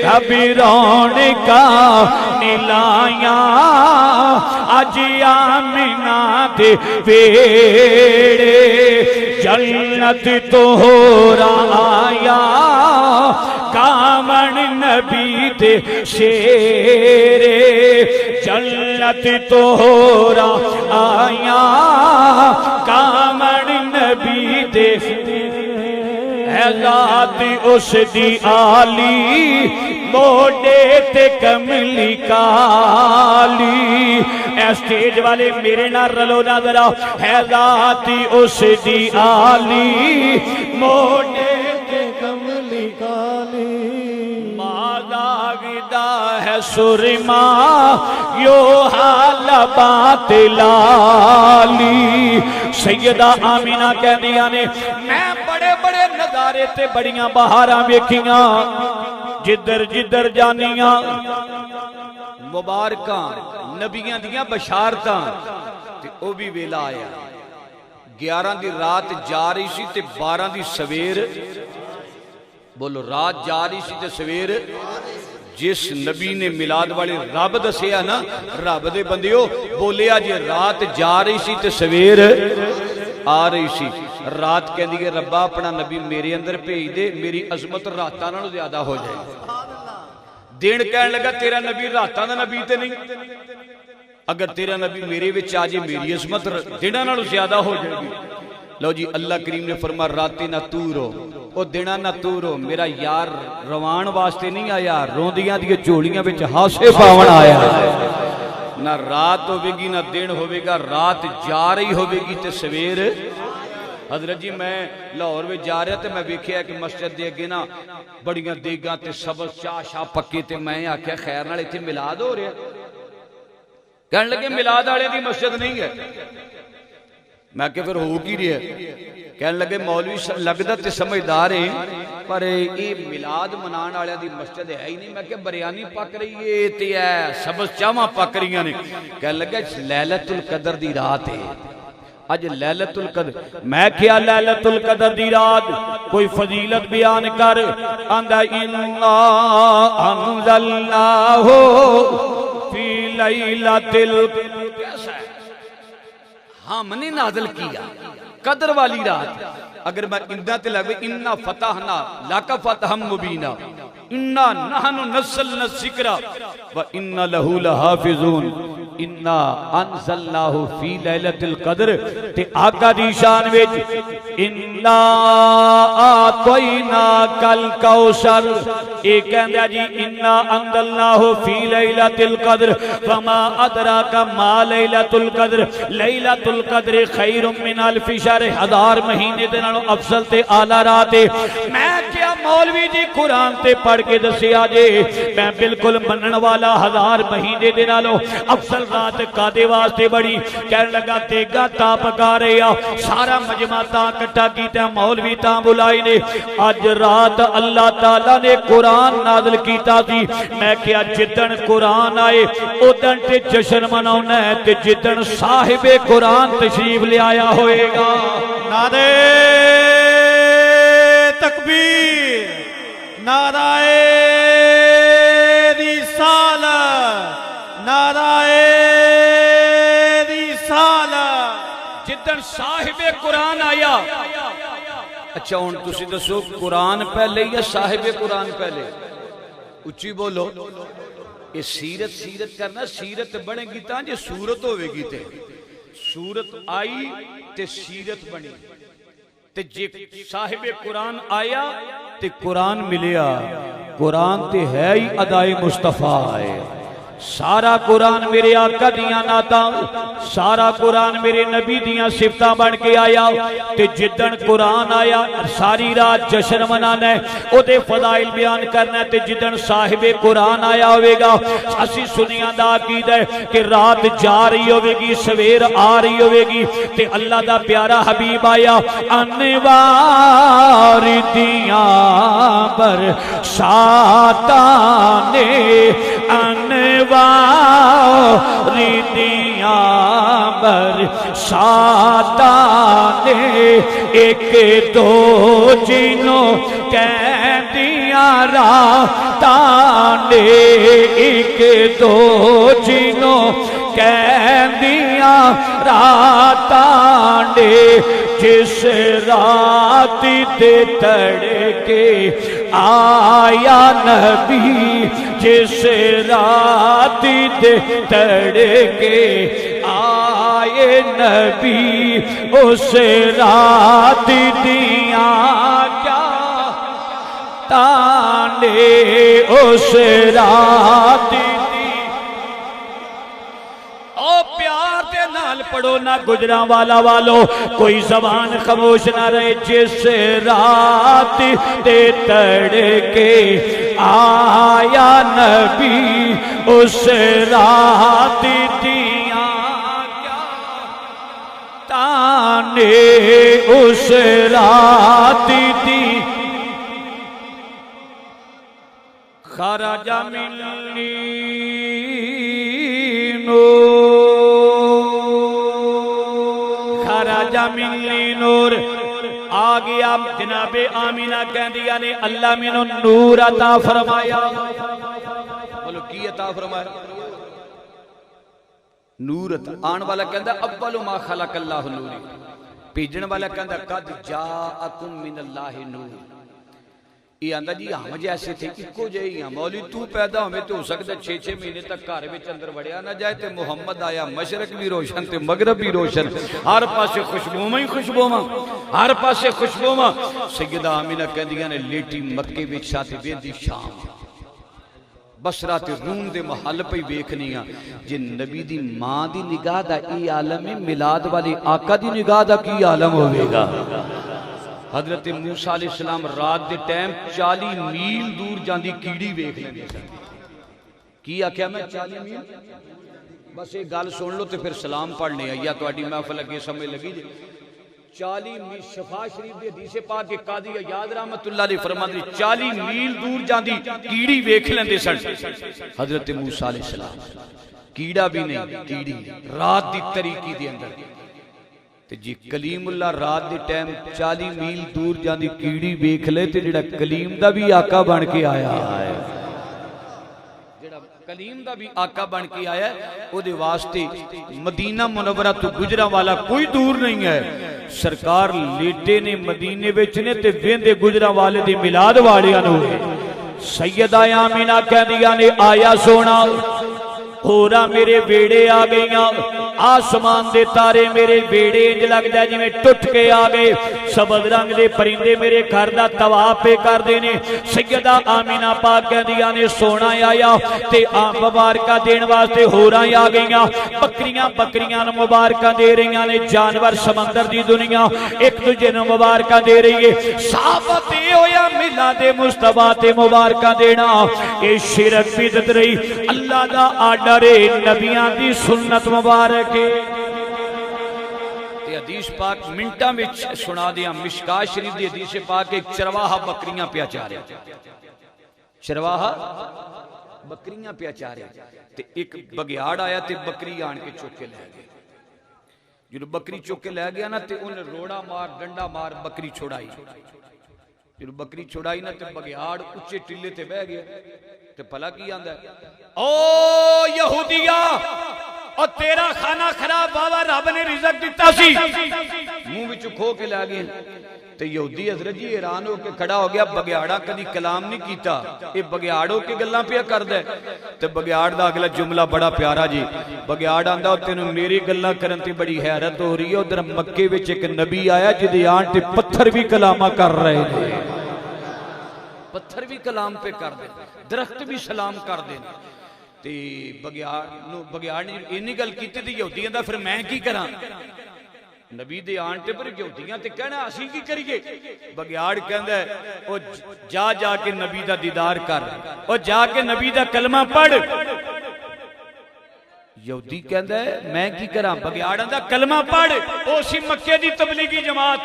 रबी रौनका नीलाया अज आमीना दे वेड़े जन्नत तोहरा आया कामन नबी दे शेरे जन्नत तोहरा आया कामन नबी दे ज़ात उस दी आली मोडे ते कमली काली ए स्टेज वाले मेरे नाल रलो ना जरा है ज़ात उस दी आली मोडे ते कमली काली मादागिदा है सुरमा यो हाल बात लाली सैयदा आमीना कहदियां ने मैं बड़े बड़े नजारे ते बड़ियां बहारां वेखियां जिधर जिधर जानियां मुबारकां नबियां दियां बशारतां ते ओ भी वेला आया 11 दी रात जा रही सी ते 12 दी सवेर बोलो रात जा रही सी ते सवेर जिस नबी ने मिलाद वाले रब दसिया ना रब दे बंदियो बोलिया जे रात जा रही सी ते सवेर आ रही सी रात कहती है रब्बा अपना नबी मेरे अंदर भेज दे मेरी अजमत रातां नालों ज्यादा हो जाए दिन कह लगा तेरा नबी रातां दा नबी ते नहीं अगर तेरा नबी मेरे विच आ जाए मेरी अजमत दिनां नालों ज्यादा हो जाएगी लो जी अल्लाह करीम ने फरमा राते ना तू रो ओ दिना ना तू रो मेरा यार रवान वास्ते नहीं आया रोंदियां दी झोलियां विच हासे पावन आया ना रात होगी ना दिन होगा रात जा रही होगी तो सवेर हजरत जी मैं लाहौर में जा रहा तो मैं वेख्या कि मस्जिद के अगे ना बड़िया देगा ते सबज चाह शाह पक्के ते मैं आख्या खैर नाल इत्थे मिलाद हो रहा कह लगे मिलाद वाले की मस्जिद नहीं है मैं क्या फिर हो की रहा कह लगे मौलवी लगता तो समझदार है पर ये मिलाद मनाने वाले की मस्जिद है ही नहीं मैं क्या बरियानी पक रही है सबज चाहवा पक रही ने कह लगे लैलतुल कदर दी रात है अज लैलतुल कदर मैं क्या लैलतुल कदर दी रात कोई फजीलत बयान कर आंदा इन्ना अंज़लनाहु फी लैलतिल कैसा है हमने नाज़िल किया कदर वाली रात अगर मैं इंदा ते लगे इन्ना फतहना लाका फतहम मुबीना इन्ना नहनु नज़्ज़लना ज़िक्रा व इन्ना लहू लहाफ़िज़ून इन्ना अंज़लनाहु फी लैलतिल कद्र ते आका दी शान विच इन्ना आतैना कल कौसर ये कहंदा जी इन्ना अंज़लनाहु फी लैलतिल कद्र वमा अदराका मा लैलतुल कद्र लैलतुल कद्र खैरुम मिन अल्फि शहर हजार महीने दे नालों अफजल ते आला रात है मैं क्या मौलवी जी कुरान ते पढ़ के दसिया जे मैं बिल्कुल मनन वाला हजार महीने दे नालों अफजल रात कादे वास्ते बड़ी कह लगा तेगा ता पका रहे आ सारा मजमा ता इकट्ठा कीता मौलवी ता बुलाए ने अज रात अल्लाह ताला ने कुरान नाज़िल कीता सी मैं क्या जिदन कुरान आए उदन ते जश्न मनाउना है ते जिदन साहिबे कुरान तशरीफ ले आया होएगा नारे तकबीर नाराए रिसालत नाराए रिसालत जिदन साहिबे कुरान आया अच्छा हुण तुसी दसो कुरान पहले या साहिबे कुरान पहले उच्ची बोलो ये सीरत सीरत करना सीरत बनेगी तां जे सूरत होवेगी ते सूरत आई ते सीरत बनी ते जे साहिबे कुरान आया ते कुरान मिलिया। कुरान ते है ही अदाए मुस्तफा है। सारा कुरान मेरे आका दियां नाता, सारा कुरान मेरे नबी दियां सिफतां बन के आया। ते जिदन कुरान आया सारी रात जश्न मनाना है, ओदे फदाइल बयान करना है। ते जिदन साहिबे कुरान आया होवेगा, असी सुनिया दा अकीदा है कि रात जा रही होवेगी, सवेर आ रही होवेगी ते अल्लाह दा प्यारा हबीब आया। अनवार दियां बरसातां ने रिदियां बरसातां ने एक दो जिनों कहदियां रातां ने, एक दो जिनों कहदियां रातां ने। जिस रात दे तड़के आया नबी, जिस रात दे तड़के आए नबी, उस रात दियां क्या ताने, उस रात प्यार के नाल पढ़ो ना गुजरांवाला वालो, कोई जबान खामोश ना रहे। जिस रात दे तड़के आया नबी, उस रात दियां क्या ताने, उस रात दी खराजा मिलनी नूर आ गया। जनाबे आमीना कहदिया ने अल्लाह मैनू नूर अता फरमाया। बोलो की अता फरमाया? नूर अता। आने वाला कहता अव्वल मा खलक अल्लाह नूर, भेजने वाला कहता कद जाअकुम मिनल्लाहि नूर। ये आंदा जी हम जैसे थे इको जे ही हाँ। मौली तू पैदा होवे तो हो सकता 6-6 महीने तक घर में अंदर वड़िया ना जाए। तो मुहम्मद आया मशरक भी रोशन ते मगरब भी रोशन, हर पासे खुशबूवा ही खुशबूवा, हर पासे खुशबूवा। सैयदा आमीना कहदियां ने लेटी मक्के विच साथे वेंदी शाम, बसरा ते रूम दे महल पे वेखनी आ। जे नबी दी मां दी निगाह दा ई आलम है, मिलाद वाली आका दी निगाह दा की आलम होवेगा। हजरत मूसा अलैहिस्सलाम रात के टाइम 40 मील दूर जाती कीड़ी वेख लेंगे सन। की आख्या मैं 40 मील? बस एक गल सुन लो तो फिर सलाम पढ़ने आई या थोड़ी महफिल अगे समय लगी जे। 40 मील शफा शरीफ के हदीस पाक के कादी अयाद रहमतुल्लाह अलैह फरमाते 40 मील दूर जाती कीड़ी वेख लेंगे सन। हजरत मूसा अलैहिस्सलाम कीड़ा भी नहीं, कीड़ी रात की तरीकी के अंदर। जी कलीमुल्ला रात के टाइम 40 मील दूर जाती कीड़ी वेख ले तो जिहड़ा कलीम दा भी आका बन के आया है, जिहड़ा कलीम दा भी आका बन के आया है, उहदे वास्ते मदीना मुनव्वरा तो गुजरांवाला कोई दूर नहीं है। सरकार लेटे ने मदीने विच ने ते वेंदे गुजरांवाले दी मिलाद वालियां नूं। सैयदा आमीना कहदियां ने आया सोना होरा मेरे बेड़े आ गईयां, आसमान दे तारे मेरे बेड़े इंज लगदा जिवें टुट के आ गए। सबज रंग दे परिंदे मेरे घर दा तवाफ पे करदे ने। सैयदा आमीना पाक कहदियां ने सोना आया ते आम मुबारका देने वास्ते होरां आ गईयां। बकरियां बकरियां नूं मुबारका दे रहीआं ने। जानवर समंदर दी दुनिया एक दूजे नूं मुबारका दे रही है। साबत ये होया मिलाद मुस्तफा ते मुबारका देना ये शिरक बिदअत रही। अल्लाह दा आर्डर नबियां दी सुन्नत मुबारक है। हदीस पाक मिनटां विच सुना दिया। मिशकात शरीफ दी हदीस पाक एक चरवाहा बकरियां पिया चारे, चरवाहा बकरियां पिया चारे ते एक बगियाड़ आया ते बकरी आन के चुक के लै गया। जो बकरी चुक के लै गया ना ते उन्हें रोड़ा मार डंडा मार बकरी छुड़ाई। जो बकरी छुड़ाई ना ते बगियाड़ उच्चे टिले ते बह गया। ते भला की आंदा ओ यहूदिया, ओ और तेरा खाना खराब बाबा रब ने रिजक दिता सी मुंह विच खो के ला गए। ते यहूदी हजरत जी हैरान होकर खड़ा हो गया, बगियाड़ा कदी कलाम नहीं कीता, ये बगियाड़ होके गल्लां पिया करदा है। ते बगियाड़ दा अगला जुमला बड़ा प्यारा जी, बगियाड़ आंदा तेनू मेरी गल्लां करन ते बड़ी हैरत हो रही है, उधर मक्के विच एक नबी आया जिहदे आण ते पत्थर भी कलामा कर रहे हैं, पत्थर भी कलाम पे कर दे, दरख्त भी सलाम कर दे। ते बगियाड़ ने इन्नी गल की थी यहूदियां दा फिर मैं की करा, नबी दे आण ते पर यहूदियां ते कहना असीं की करिए। बगियाड़ कहंदा ओ जा जाके नबी दा दीदार कर, ओ जाके नबी दा कलमा पढ़। यहूदी कहंदा मैं की करा, बगियाड़ आंदा कलमा पढ़। ओ सी मक्के दी तबलीगी जमात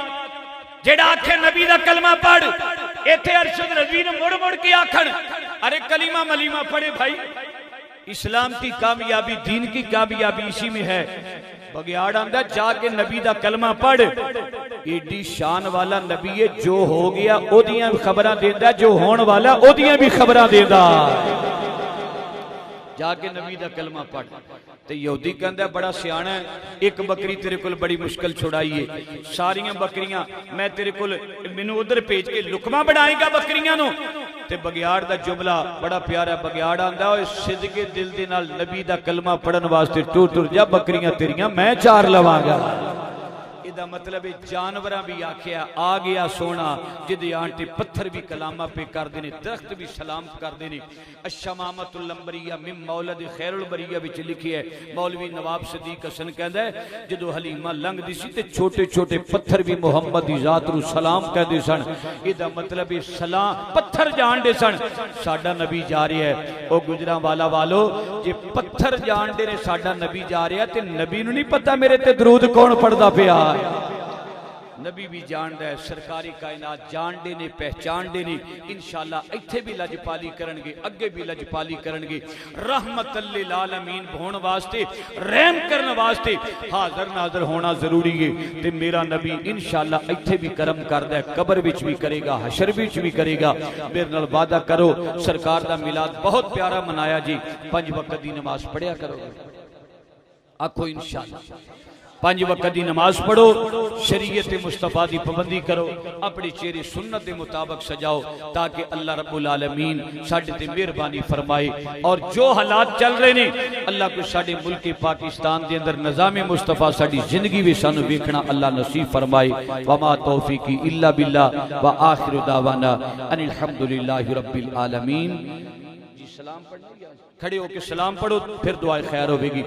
जेड़ा आखे नबी दा कलमा पढ़, इत्थे अरशद रज़वी ने मुड़ मुड़ के आखण अरे कलीमा मलीमा पढ़े भाई, इस्लाम की कामयाबी दीन की कामयाबी इसी में है। बगियाड़ आंदा जाके नबी दा कलमा पढ़। एडी शान वाला नबी है, जो हो गया ओदियां भी खबरां देंदा, जो होने वाला ओदियां भी खबरां देंदा, जाके नबी दा कलमा पढ़। ते यहूदी कहंदा बड़ा सियाना है, एक बकरी तेरे कोल बड़ी मुश्किल छुड़ाई है, सारियां बकरियां मैं तेरे कोल मैनू उधर भेज के लुकमा बनाएगा बकरियां नो। ते बगियाड़ दा जुमला बड़ा प्यारा, बगियाड़ आंदा ओए सिदके दिल दे नाल नबी दा कलमा पढ़न वास्ते टुर टुर जा, बकरियां तेरियां मैं चार लवांगा। इदा मतलब जानवरां भी आखिया आ गया सोना जिदे आंटे पत्थर भी कलामा पे कर देने, दरख्त भी सलाम कर देने। अशमामतुल अंबरिया मिम मौलद खैरुल बरिया विच लिखी है, मौलवी नवाब सदीक हसन कहंदा है जदों हलीमा लंघदी सी ते छोटे छोटे पत्थर भी मुहम्मद दी जात नूं सलाम कहदे सन। इदा मतलब है सलाम पत्थर जानदे सन साडा नबी जा रहा है। ओ गुजरां वाला वालो जे पत्थर जानदे ने साडा नबी जा रहा ते नबी नूं नहीं पता मेरे ते दरूद कौन पढ़दा पिया। नबी भी जानदा है, सरकारी कायनात जानदे ने, पहचानदे ने। इंशाअल्लाह इत्थे भी लजपाली करनगे, अगे भी लजपाली करनगे। रहमतल लिल आलमीन होने वास्ते, रहम करने वास्ते हाजिर नाज़र होना जरूरी है। ते मेरा नबी इंशाअल्लाह इत्थे भी करम करदा है, कब्र विच भी करेगा, हशर विच भी करेगा। मेरे नाल वादा करो, सरकार दा मिलाद बहुत प्यारा मनाया जी। 5 वक्त दी नमाज पढ़िया करो, आखो इंशाअल्लाह 5 वक्त की नमाज पढ़ो, शरीयत मुस्तफा की पाबंदी करो, अपने चेहरे सुन्नत के मुताबिक सजाओ ताकि अल्लाह रब्बुल आलमीन साडे ते मेहरबानी फरमाए। और जो हालात चल रहे ने अल्लाह को साडे मुल्क पाकिस्तान के अंदर निज़ाम मुस्तफा साडी जिंदगी में सानू वेखना अल्लाह नसीब फरमाए। वमा तौफीकी इल्ला बिल्लाह व आखिरु दावाना अनिल हम्दुलिल्लाहि रब्बिल आलमीन। जी सलाम पढ़ खड़े होके सलाम पढ़ो, फिर दुआ खैर होगी।